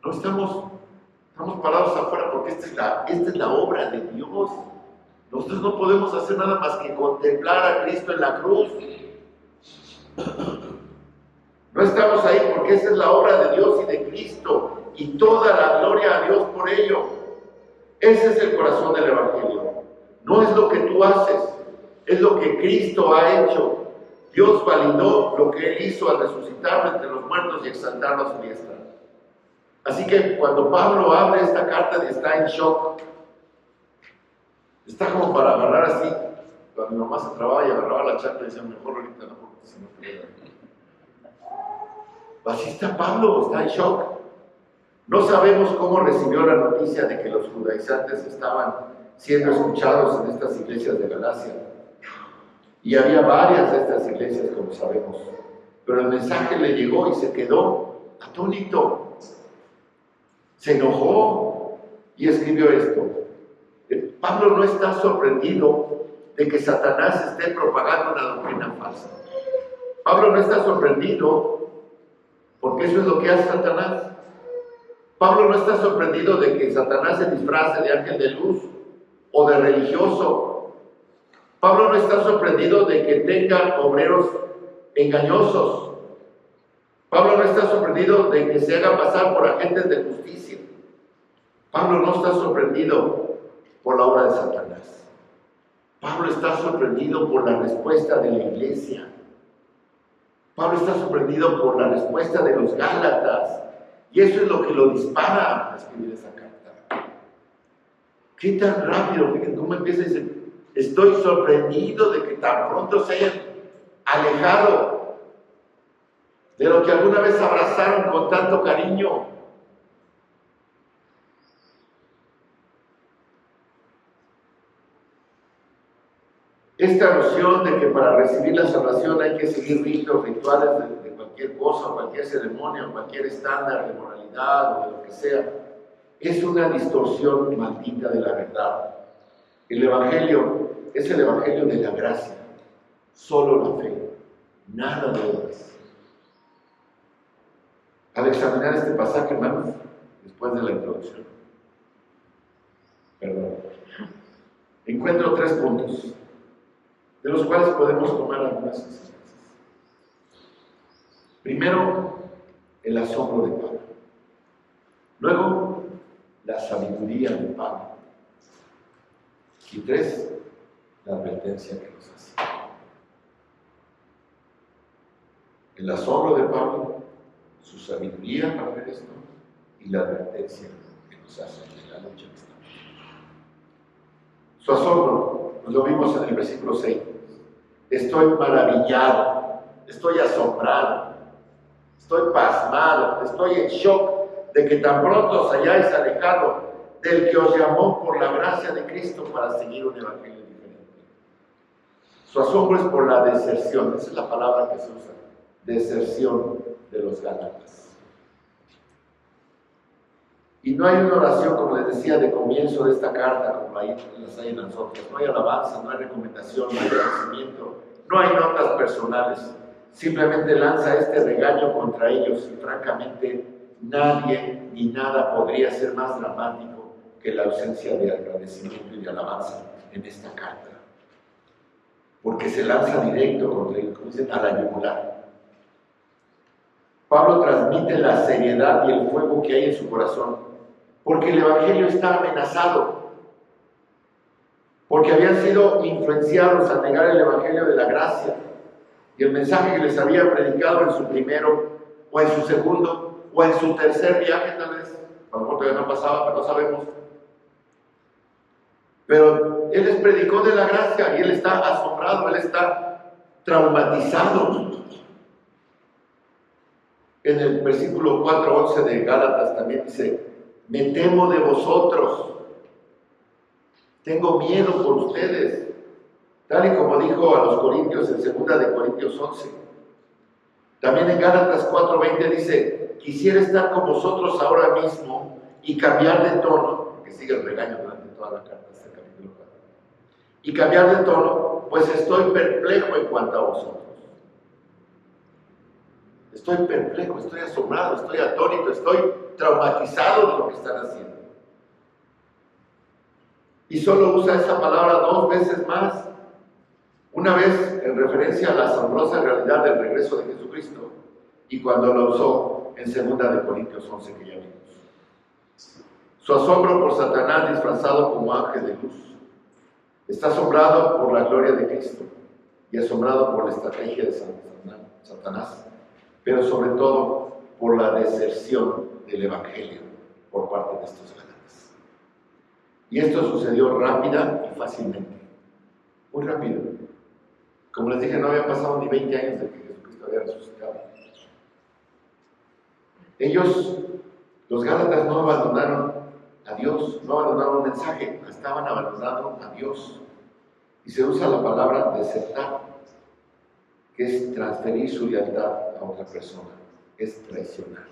No estamos parados afuera porque esta es la obra de Dios. Nosotros no podemos hacer nada más que contemplar a Cristo en la cruz. No estamos ahí porque esa es la obra de Dios y de Cristo, y toda la gloria a Dios por ello. Ese es el corazón del Evangelio. No es lo que tú haces, es lo que Cristo ha hecho. Dios validó lo que Él hizo al resucitarlo entre los muertos y exaltarlo a su diestra. Así que cuando Pablo abre esta carta, está en shock. Está como para agarrar así. Cuando mi mamá se trababa y agarraba la chata y decía, mejor ahorita no, porque si no queda. Así está Pablo, está en shock. No sabemos cómo recibió la noticia de que los judaizantes estaban siendo escuchados en estas iglesias de Galacia. Y había varias de estas iglesias, como sabemos. Pero el mensaje le llegó y se quedó atónito. Se enojó y escribió esto. Pablo no está sorprendido de que Satanás esté propagando una doctrina falsa. Pablo no está sorprendido porque eso es lo que hace Satanás. Pablo no está sorprendido de que Satanás se disfrace de ángel de luz o de religioso. Pablo no está sorprendido de que tenga obreros engañosos. Pablo no está sorprendido de que se haga pasar por agentes de justicia. Pablo no está sorprendido por la obra de Satanás. Pablo está sorprendido por la respuesta de la iglesia. Pablo está sorprendido por la respuesta de los Gálatas. Y eso es lo que lo dispara a escribir esa carta. ¿Qué tan rápido? Fíjense cómo empieza y dice, estoy sorprendido de que tan pronto se hayan alejado de lo que alguna vez abrazaron con tanto cariño. Esta noción de que para recibir la salvación hay que seguir ritos, rituales de cualquier cosa, cualquier ceremonia, cualquier estándar de moralidad o de lo que sea, es una distorsión maldita de la verdad. El Evangelio es el Evangelio de la gracia, solo la fe, nada de obras. Al examinar este pasaje, hermanos, después de la introducción, encuentro 3 puntos, de los cuales podemos tomar algunas enseñanzas. Primero, el asombro de Pablo. Luego, la sabiduría de Pablo. Y 3, la advertencia que nos hace. El asombro de Pablo, su sabiduría para ver esto, y la advertencia que nos hace en la lucha que estamos. Su asombro, pues lo vimos en el versículo 6. Estoy maravillado, estoy asombrado, estoy pasmado, estoy en shock de que tan pronto os hayáis alejado del que os llamó por la gracia de Cristo para seguir un evangelio diferente. Su asombro es por la deserción, esa es la palabra que se usa, deserción de los Gálatas. Y no hay una oración, como les decía, de comienzo de esta carta, como las hay en nosotros. No hay alabanza, no hay recomendación, no hay agradecimiento, no hay notas personales. Simplemente lanza este regaño contra ellos y francamente nadie ni nada podría ser más dramático que la ausencia de agradecimiento y de alabanza en esta carta. Porque se lanza directo contra ellos, como dicen, a la yugular. Pablo transmite la seriedad y el fuego que hay en su corazón, porque el Evangelio está amenazado, porque habían sido influenciados a negar el Evangelio de la gracia y el mensaje que les había predicado en su primero, o en su segundo, o en su tercer viaje tal vez. A lo mejor todavía no pasaba, pero no sabemos. Pero Él les predicó de la gracia y Él está asombrado, Él está traumatizado. En el versículo 4:11 de Gálatas también dice: me temo de vosotros, tengo miedo por ustedes, tal y como dijo a los corintios en 2 de Corintios 11. También en Gálatas 4:20 dice: quisiera estar con vosotros ahora mismo y cambiar de tono, porque sigue el regaño durante toda la carta, hasta el capítulo 4, y cambiar de tono, pues estoy perplejo en cuanto a vosotros. Estoy perplejo, estoy asombrado, estoy atónito, estoy traumatizado de lo que están haciendo. Y solo usa esa palabra 2 veces más. Una vez en referencia a la asombrosa realidad del regreso de Jesucristo, y cuando lo usó en 2 de Corintios 11, que ya vimos. Su asombro por Satanás disfrazado como ángel de luz. Está asombrado por la gloria de Cristo y asombrado por la estrategia de Satanás, pero sobre todo por la deserción del Evangelio por parte de estos galatas. Y esto sucedió rápida y fácilmente, muy rápido. Como les dije, no había pasado ni 20 años de que Jesucristo había resucitado. Ellos, los gálatas, no abandonaron a Dios, no abandonaron un mensaje, estaban abandonando a Dios. Y se usa la palabra desertar, que es transferir su lealtad a otra persona, es traicionar.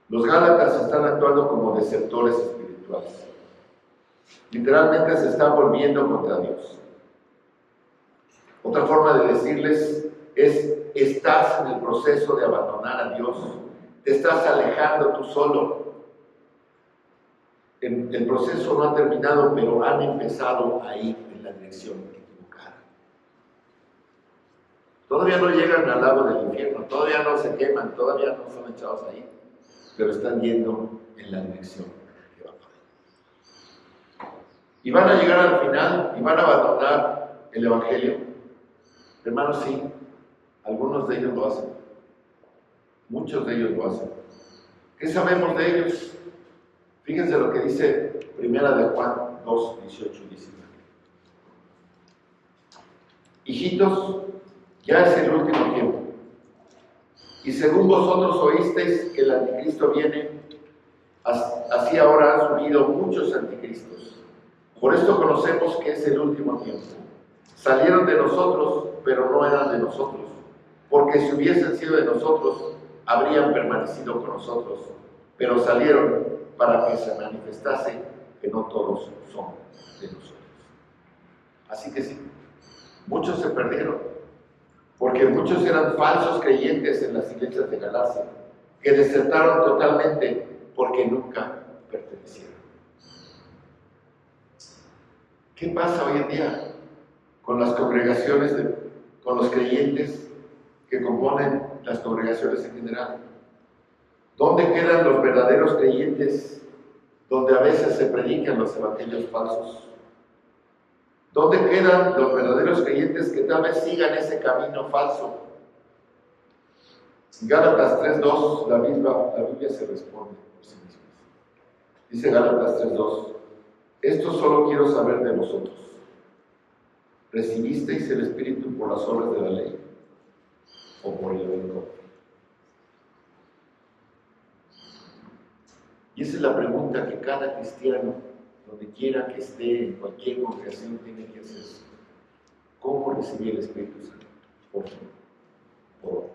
Los gálatas están actuando como desertores espirituales. Literalmente se están volviendo contra Dios. Otra forma de decirles es: estás en el proceso de abandonar a Dios, te estás alejando tú solo. El proceso no ha terminado, pero han empezado a ir en la dirección equivocada. Todavía no llegan al lago del infierno, todavía no se queman, todavía no son echados ahí, pero están yendo en la dirección que va para allá. Y van a llegar al final y van a abandonar el Evangelio. Hermanos, sí, algunos de ellos lo hacen. Muchos de ellos lo hacen. ¿Qué sabemos de ellos? Fíjense lo que dice 1 de Juan 2, 18 y 19. Hijitos, ya es el último tiempo. Y según vosotros oísteis que el anticristo viene, así ahora han surgido muchos anticristos. Por esto conocemos que es el último tiempo. Salieron de nosotros, pero no eran de nosotros, porque si hubiesen sido de nosotros, habrían permanecido con nosotros, pero salieron para que se manifestase que no todos son de nosotros. Así que sí, muchos se perdieron, porque muchos eran falsos creyentes en las iglesias de Galacia, que desertaron totalmente porque nunca pertenecieron. ¿Qué pasa hoy en día con las congregaciones, con los creyentes que componen las congregaciones en general? ¿Dónde quedan los verdaderos creyentes donde a veces se predican los evangelios falsos? ¿Dónde quedan los verdaderos creyentes que tal vez sigan ese camino falso? En Gálatas 3:2, la Biblia se responde por sí misma. Dice Gálatas 3:2: esto solo quiero saber de vosotros. ¿Recibisteis el Espíritu por las obras de la ley o por el rencor? Y esa es la pregunta que cada cristiano, donde quiera que esté, en cualquier congregación, tiene que hacer. ¿Cómo recibir el Espíritu Santo? Por obras.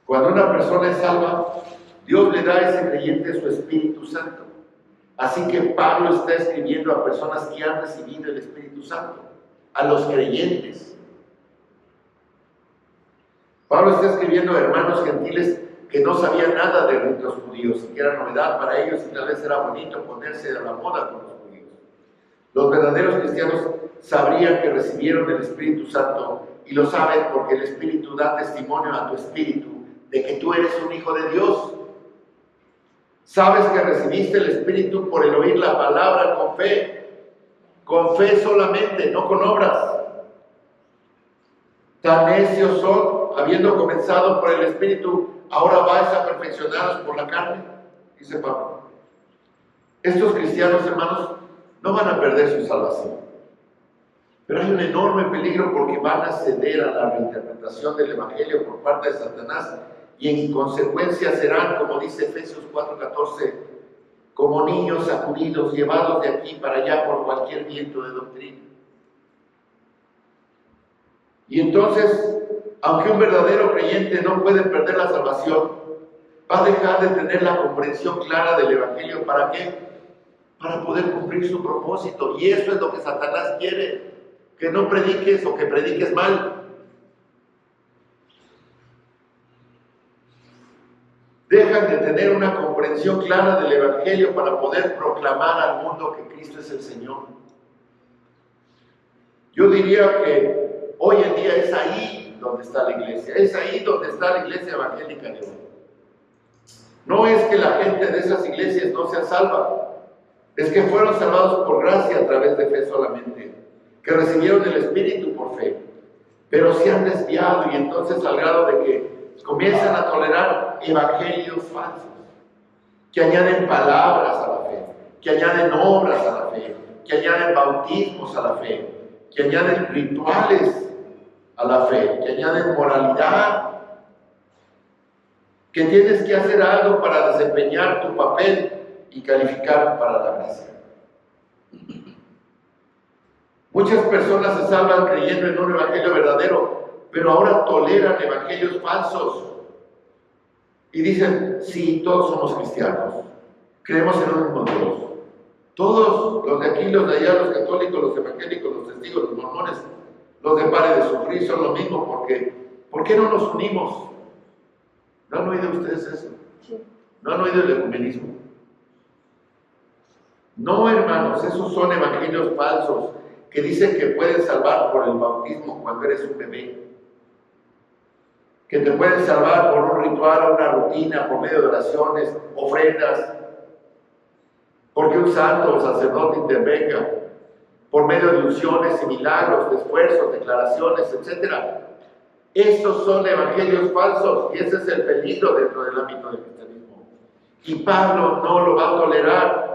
Cuando una persona es salva, Dios le da a ese creyente su Espíritu Santo. Así que Pablo está escribiendo a personas que han recibido el Espíritu Santo, a los creyentes. Pablo está escribiendo a hermanos gentiles que no sabían nada de ritos judíos, y que era novedad para ellos, y tal vez era bonito ponerse a la moda con los judíos. Los verdaderos cristianos sabrían que recibieron el Espíritu Santo, y lo saben porque el Espíritu da testimonio a tu espíritu de que tú eres un hijo de Dios. Sabes que recibiste el Espíritu por el oír la palabra con fe solamente, no con obras. Tan necios son, habiendo comenzado por el Espíritu, ahora vais a perfeccionaros por la carne, dice Pablo. Estos cristianos, hermanos, no van a perder su salvación. Pero hay un enorme peligro porque van a ceder a la reinterpretación del Evangelio por parte de Satanás y en consecuencia serán, como dice Efesios 4:14, como niños sacudidos, llevados de aquí para allá por cualquier viento de doctrina. Y entonces, aunque un verdadero creyente no puede perder la salvación, va a dejar de tener la comprensión clara del Evangelio. ¿Para qué? Para poder cumplir su propósito. Y eso es lo que Satanás quiere, que no prediques o que prediques mal. Dejan de tener una comprensión clara del Evangelio para poder proclamar al mundo que Cristo es el Señor. Yo diría que hoy en día es ahí donde está la iglesia, es ahí donde está la iglesia evangélica de hoy. No es que la gente de esas iglesias no sea salva, es que fueron salvados por gracia a través de fe solamente, que recibieron el Espíritu por fe, pero se han desviado y entonces al grado de que comienzan a tolerar evangelios falsos, que añaden palabras a la fe, que añaden obras a la fe, que añaden bautismos a la fe, que añaden rituales a la fe, que añaden moralidad, que tienes que hacer algo para desempeñar tu papel y calificar para la gracia. Muchas personas se salvan creyendo en un evangelio verdadero, pero ahora toleran evangelios falsos y dicen, sí, todos somos cristianos, creemos en un mismo Dios. Todos, los de aquí, los de allá, los católicos, los evangélicos, los testigos, los mormones, los de Pare de Sufrir son lo mismo, porque ¿por qué no nos unimos? ¿No han oído ustedes eso? ¿No han oído el ecumenismo? No, hermanos, esos son evangelios falsos que dicen que pueden salvar por el bautismo cuando eres un bebé, que te pueden salvar por un ritual, una rutina, por medio de oraciones, ofrendas, porque un santo o sacerdote intervenga, por medio de ilusiones y milagros, de esfuerzos, declaraciones, etc. Estos son evangelios falsos y ese es el peligro dentro del ámbito del cristianismo. Y Pablo no lo va a tolerar.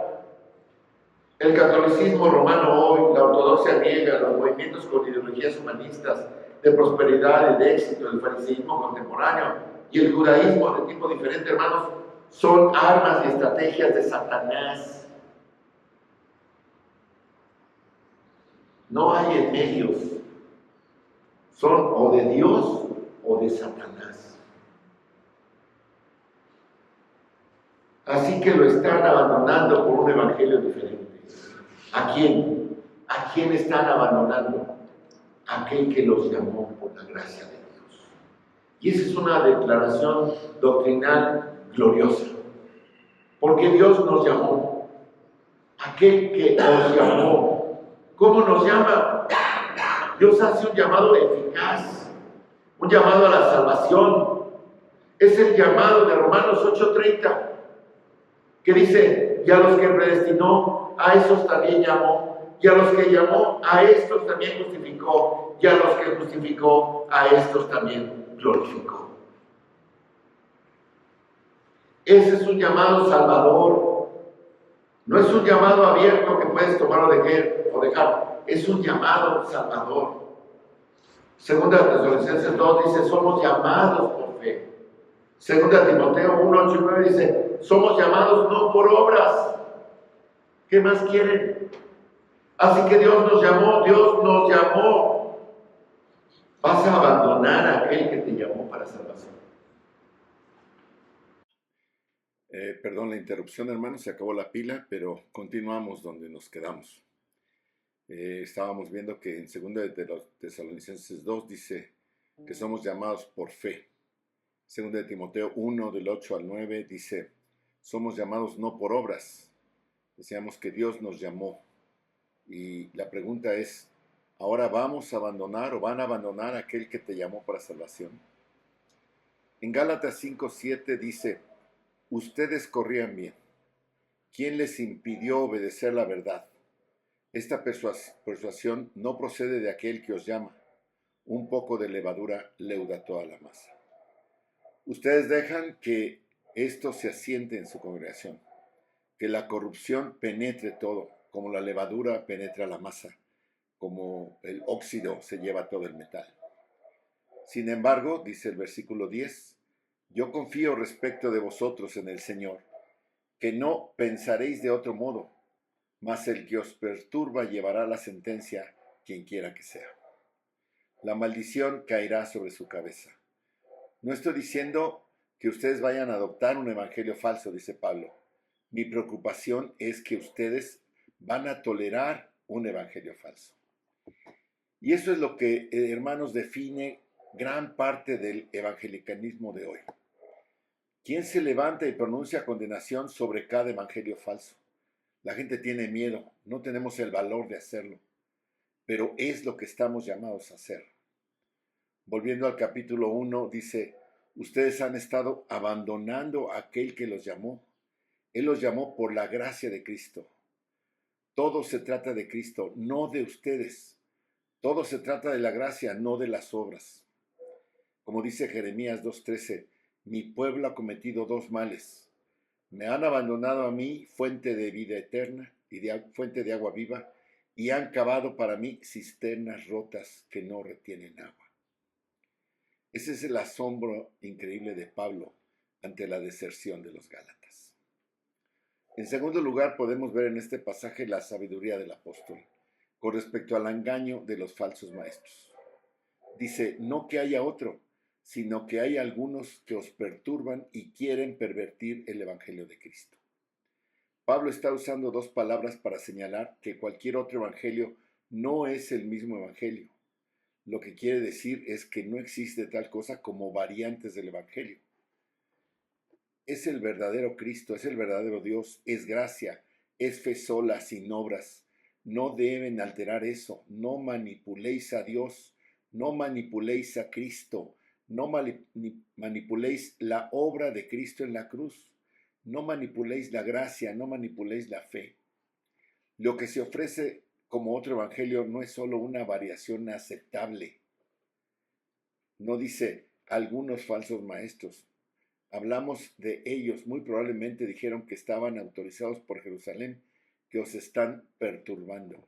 El catolicismo romano hoy, la ortodoxia griega, los movimientos con ideologías humanistas de prosperidad y de éxito, el fariseísmo contemporáneo y el judaísmo de tipo diferente, hermanos, son armas y estrategias de Satanás. No hay en medios. Son o de Dios o de Satanás. Así que lo están abandonando por un evangelio diferente. ¿A quién? ¿A quién están abandonando? Aquel que los llamó por la gracia de Dios. Y esa es una declaración doctrinal gloriosa. Porque Dios nos llamó. Aquel que nos llamó. ¿Cómo nos llama? Dios hace un llamado eficaz, un llamado a la salvación. Es el llamado de Romanos 8:30, que dice, y a los que predestinó, a esos también llamó, y a los que llamó, a estos también justificó, y a los que justificó, a estos también glorificó. Ese es un llamado salvador. No es un llamado abierto que puedes tomar o dejar. Es un llamado salvador. Segunda Tesalonicenses 2 dice, somos llamados por fe. Segunda Timoteo 1, 8 y 9 dice, somos llamados no por obras. ¿Qué más quieren? Así que Dios nos llamó. Vas a abandonar a aquel que te llamó para salvación. Perdón la interrupción, hermanos, se acabó la pila, pero continuamos donde nos quedamos. Estábamos viendo que en 2 de los Tesalonicenses 2 dice que somos llamados por fe. 2 de Timoteo 1, del 8 al 9 dice, somos llamados no por obras. Decíamos que Dios nos llamó. Y la pregunta es, ¿ahora vamos a abandonar o van a abandonar a aquel que te llamó para salvación? En Gálatas 5:7 dice, ustedes corrían bien. ¿quién les impidió obedecer la verdad? Esta persuasión no procede de aquel que os llama. Un poco de levadura leuda toda la masa. Ustedes dejan que esto se asiente en su congregación, que la corrupción penetre todo, como la levadura penetra la masa, como el óxido se lleva todo el metal. Sin embargo, dice el versículo 10, yo confío respecto de vosotros en el Señor, que no pensaréis de otro modo, mas el que os perturba llevará la sentencia, quien quiera que sea. La maldición caerá sobre su cabeza. No estoy diciendo que ustedes vayan a adoptar un evangelio falso, dice Pablo. Mi preocupación es que ustedes van a tolerar un evangelio falso. Y eso es lo que, hermanos, define gran parte del evangelicalismo de hoy. ¿Quién se levanta y pronuncia condenación sobre cada evangelio falso? La gente tiene miedo, no tenemos el valor de hacerlo, pero es lo que estamos llamados a hacer. Volviendo al capítulo 1, dice, ustedes han estado abandonando a aquel que los llamó. Él los llamó por la gracia de Cristo. Todo se trata de Cristo, no de ustedes. Todo se trata de la gracia, no de las obras. Como dice Jeremías 2:13, mi pueblo ha cometido dos males. Me han abandonado a mí, fuente de vida eterna y fuente de agua viva, y han cavado para mí cisternas rotas que no retienen agua. Ese es el asombro increíble de Pablo ante la deserción de los Gálatas. En segundo lugar, podemos ver en este pasaje la sabiduría del apóstol con respecto al engaño de los falsos maestros. Dice, no que haya otro, sino que hay algunos que os perturban y quieren pervertir el evangelio de Cristo. Pablo está usando dos palabras para señalar que cualquier otro evangelio no es el mismo evangelio. Lo que quiere decir es que no existe tal cosa como variantes del evangelio. Es el verdadero Cristo, es el verdadero Dios, es gracia, es fe sola, sin obras. No deben alterar eso. No manipuléis a Dios, no manipuléis a Cristo, no manipuléis la obra de Cristo en la cruz. No manipuléis la gracia, no manipuléis la fe. Lo que se ofrece como otro evangelio no es solo una variación aceptable. No dice algunos falsos maestros. Hablamos de ellos. Muy probablemente dijeron que estaban autorizados por Jerusalén, que os están perturbando.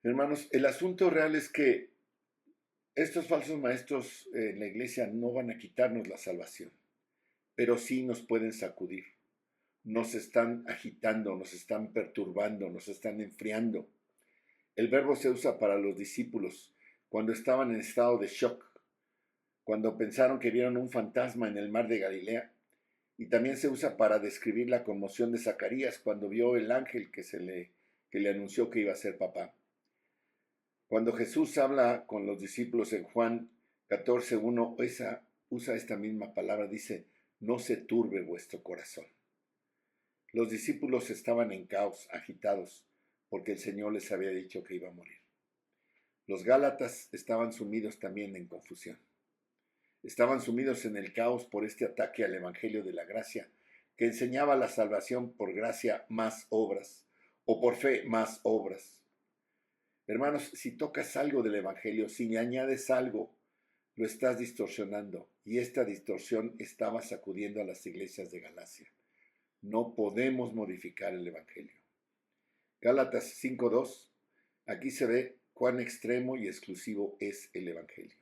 Hermanos, el asunto real es que estos falsos maestros en la iglesia no van a quitarnos la salvación, pero sí nos pueden sacudir. Nos están agitando, nos están perturbando, nos están enfriando. El verbo se usa para los discípulos cuando estaban en estado de shock, cuando pensaron que vieron un fantasma en el mar de Galilea, y también se usa para describir la conmoción de Zacarías cuando vio el ángel que le anunció que iba a ser papá. Cuando Jesús habla con los discípulos en Juan 14:1, usa esta misma palabra, dice, no se turbe vuestro corazón. Los discípulos estaban en caos, agitados, porque el Señor les había dicho que iba a morir. Los Gálatas estaban sumidos también en confusión. Estaban sumidos en el caos por este ataque al Evangelio de la gracia, que enseñaba la salvación por gracia más obras, o por fe más obras. Hermanos, si tocas algo del Evangelio, si le añades algo, lo estás distorsionando, y esta distorsión estaba sacudiendo a las iglesias de Galacia. No podemos modificar el Evangelio. Gálatas 5:2, aquí se ve cuán extremo y exclusivo es el Evangelio.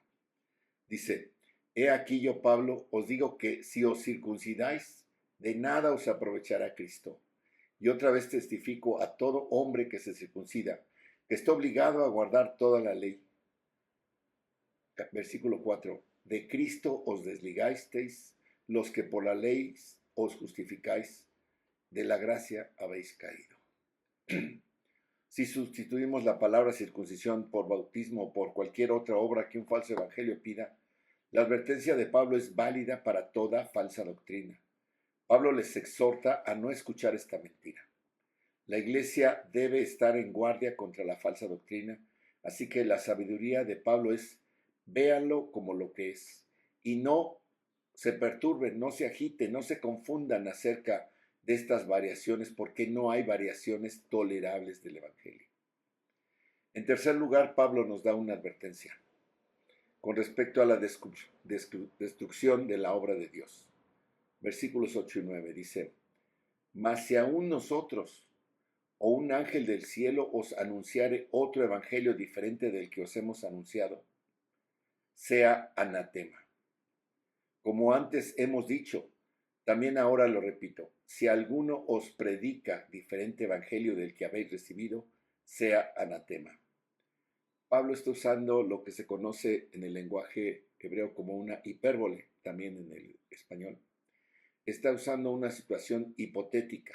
Dice, he aquí yo, Pablo, os digo que si os circuncidáis, de nada os aprovechará Cristo. Y otra vez testifico a todo hombre que se circuncida, que está obligado a guardar toda la ley. Versículo 4, de Cristo os desligasteis, los que por la ley os justificáis, de la gracia habéis caído. Si sustituimos la palabra circuncisión por bautismo o por cualquier otra obra que un falso evangelio pida, la advertencia de Pablo es válida para toda falsa doctrina. Pablo les exhorta a no escuchar esta mentira. La iglesia debe estar en guardia contra la falsa doctrina, así que la sabiduría de Pablo es, véanlo como lo que es, y no se perturben, no se agiten, no se confundan acerca de estas variaciones porque no hay variaciones tolerables del Evangelio. En tercer lugar, Pablo nos da una advertencia con respecto a la destrucción de la obra de Dios. Versículos 8 y 9 dice: mas si aún nosotros o un ángel del cielo os anunciare otro evangelio diferente del que os hemos anunciado, sea anatema. Como antes hemos dicho, también ahora lo repito, si alguno os predica diferente evangelio del que habéis recibido, sea anatema. Pablo está usando lo que se conoce en el lenguaje hebreo como una hipérbole, también en el español. Está usando una situación hipotética.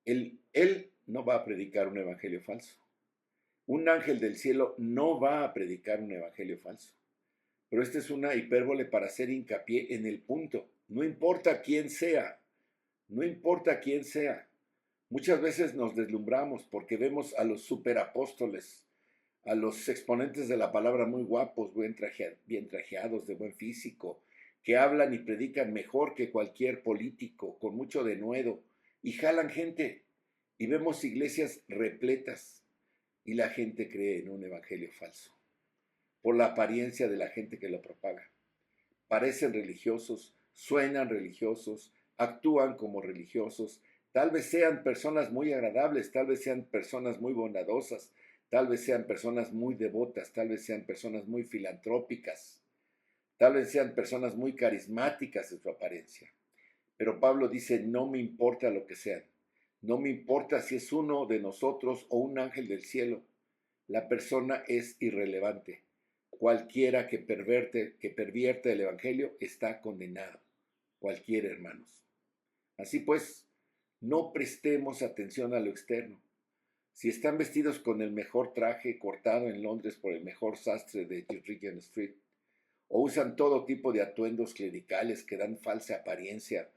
Él no va a predicar un evangelio falso. Un ángel del cielo no va a predicar un evangelio falso. Pero esta es una hipérbole para hacer hincapié en el punto. No importa quién sea, no importa quién sea. Muchas veces nos deslumbramos porque vemos a los superapóstoles, a los exponentes de la palabra muy guapos, bien trajeados, de buen físico, que hablan y predican mejor que cualquier político, con mucho denuedo, y jalan gente, y vemos iglesias repletas, y la gente cree en un evangelio falso, por la apariencia de la gente que lo propaga. Parecen religiosos, suenan religiosos, actúan como religiosos, tal vez sean personas muy agradables, tal vez sean personas muy bondadosas, tal vez sean personas muy devotas, tal vez sean personas muy filantrópicas, tal vez sean personas muy carismáticas en su apariencia. Pero Pablo dice, no me importa lo que sean, no me importa si es uno de nosotros o un ángel del cielo, la persona es irrelevante. Cualquiera que pervierte el evangelio está condenado. Cualquiera, hermanos. Así pues, no prestemos atención a lo externo. Si están vestidos con el mejor traje cortado en Londres por el mejor sastre de Regent Street, o usan todo tipo de atuendos clericales que dan falsa apariencia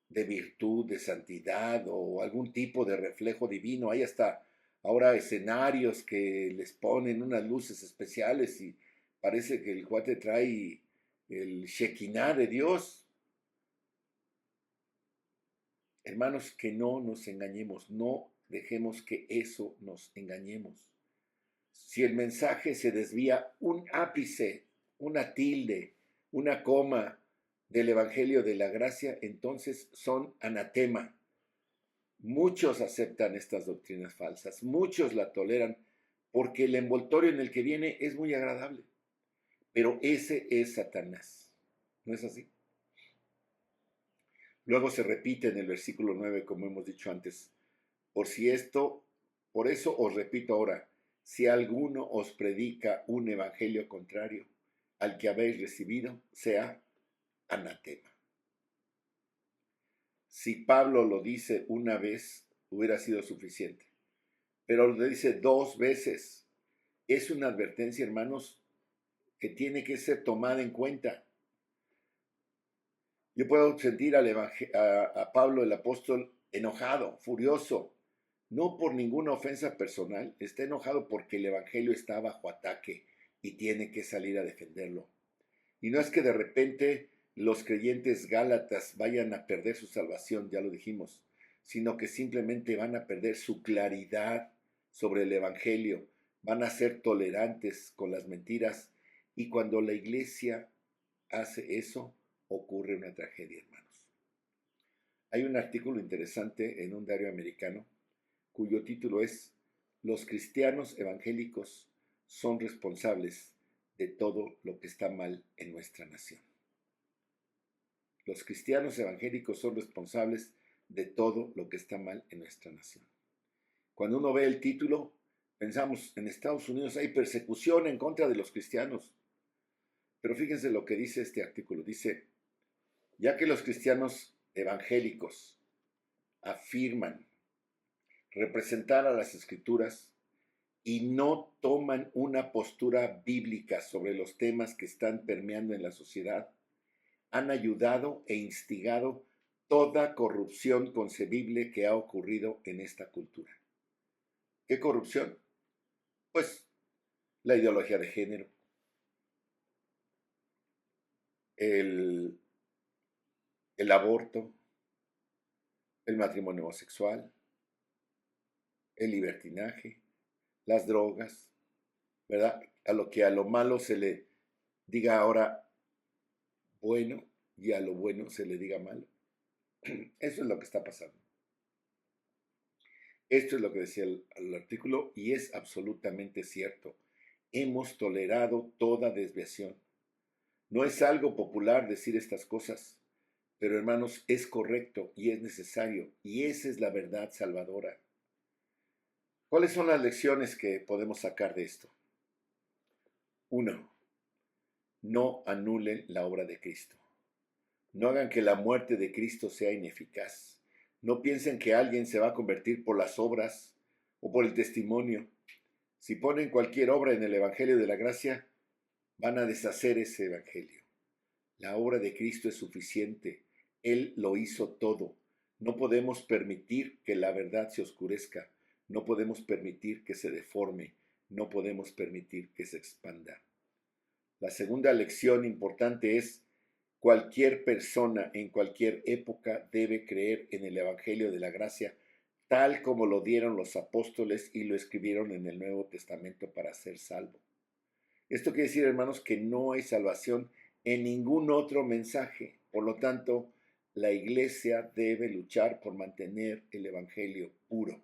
de virtud, de santidad o algún tipo de reflejo divino, hay hasta ahora escenarios que les ponen unas luces especiales y parece que el cuate trae el Shekinah de Dios. Hermanos, que no nos engañemos, no dejemos que eso nos engañemos. Si el mensaje se desvía un ápice, una tilde, una coma del Evangelio de la Gracia, entonces son anatema. Muchos aceptan estas doctrinas falsas, muchos la toleran porque el envoltorio en el que viene es muy agradable. Pero ese es Satanás, ¿no es así? Luego se repite en el versículo 9, como hemos dicho antes, por eso os repito ahora, si alguno os predica un evangelio contrario al que habéis recibido, sea anatema. Si Pablo lo dice una vez, hubiera sido suficiente, pero lo dice 2 veces. Es una advertencia, hermanos, que tiene que ser tomada en cuenta. Yo puedo sentir a Pablo el apóstol enojado, furioso, no por ninguna ofensa personal, está enojado porque el evangelio está bajo ataque y tiene que salir a defenderlo. Y no es que de repente los creyentes gálatas vayan a perder su salvación, ya lo dijimos, sino que simplemente van a perder su claridad sobre el evangelio, van a ser tolerantes con las mentiras, y cuando la iglesia hace eso, ocurre una tragedia, hermanos. Hay un artículo interesante en un diario americano cuyo título es Los cristianos evangélicos son responsables de todo lo que está mal en nuestra nación. Los cristianos evangélicos son responsables de todo lo que está mal en nuestra nación. Cuando uno ve el título, pensamos, en Estados Unidos hay persecución en contra de los cristianos. Pero fíjense lo que dice este artículo. Dice, ya que los cristianos evangélicos afirman representar a las Escrituras y no toman una postura bíblica sobre los temas que están permeando en la sociedad, han ayudado e instigado toda corrupción concebible que ha ocurrido en esta cultura. ¿Qué corrupción? Pues la ideología de género, el aborto, el matrimonio homosexual, el libertinaje, las drogas, ¿verdad? A lo malo se le diga ahora bueno y a lo bueno se le diga malo. Eso es lo que está pasando. Esto es lo que decía el artículo y es absolutamente cierto. Hemos tolerado toda desviación. No es algo popular decir estas cosas, pero hermanos, es correcto y es necesario y esa es la verdad salvadora. ¿Cuáles son las lecciones que podemos sacar de esto? 1. No anulen la obra de Cristo. No hagan que la muerte de Cristo sea ineficaz. No piensen que alguien se va a convertir por las obras o por el testimonio. Si ponen cualquier obra en el Evangelio de la Gracia, van a deshacer ese Evangelio. La obra de Cristo es suficiente. Él lo hizo todo. No podemos permitir que la verdad se oscurezca. No podemos permitir que se deforme. No podemos permitir que se expanda. La segunda lección importante es: cualquier persona en cualquier época debe creer en el Evangelio de la Gracia, tal como lo dieron los apóstoles y lo escribieron en el Nuevo Testamento para ser salvo. Esto quiere decir, hermanos, que no hay salvación en ningún otro mensaje. Por lo tanto, la Iglesia debe luchar por mantener el Evangelio puro.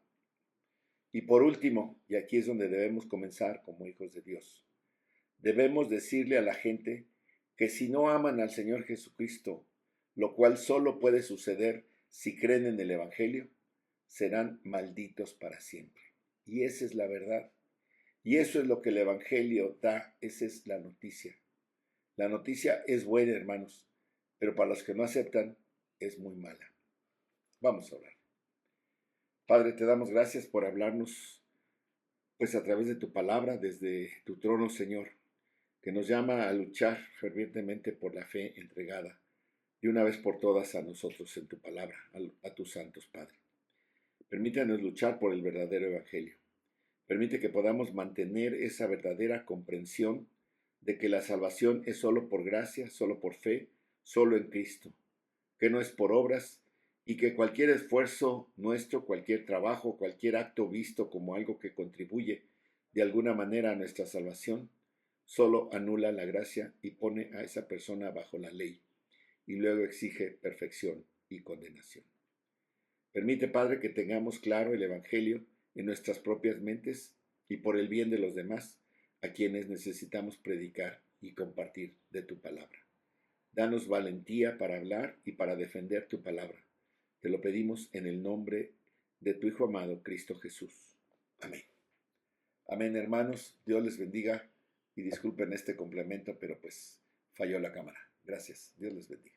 Y por último, y aquí es donde debemos comenzar como hijos de Dios, debemos decirle a la gente que si no aman al Señor Jesucristo, lo cual solo puede suceder si creen en el Evangelio, serán malditos para siempre. Y esa es la verdad. Y eso es lo que el Evangelio da, esa es la noticia. La noticia es buena, hermanos, pero para los que no aceptan, es muy mala. Vamos a orar. Padre, te damos gracias por hablarnos, pues a través de tu palabra, desde tu trono, Señor, que nos llama a luchar fervientemente por la fe entregada, de una vez por todas a nosotros en tu palabra, a tus santos, Padre. Permítanos luchar por el verdadero Evangelio. Permite que podamos mantener esa verdadera comprensión de que la salvación es solo por gracia, solo por fe, solo en Cristo, que no es por obras y que cualquier esfuerzo nuestro, cualquier trabajo, cualquier acto visto como algo que contribuye de alguna manera a nuestra salvación, solo anula la gracia y pone a esa persona bajo la ley y luego exige perfección y condenación. Permite, Padre, que tengamos claro el Evangelio en nuestras propias mentes y por el bien de los demás, a quienes necesitamos predicar y compartir de tu palabra. Danos valentía para hablar y para defender tu palabra. Te lo pedimos en el nombre de tu Hijo amado, Cristo Jesús. Amén. Amén, hermanos. Dios les bendiga y disculpen este complemento, pero pues falló la cámara. Gracias. Dios les bendiga.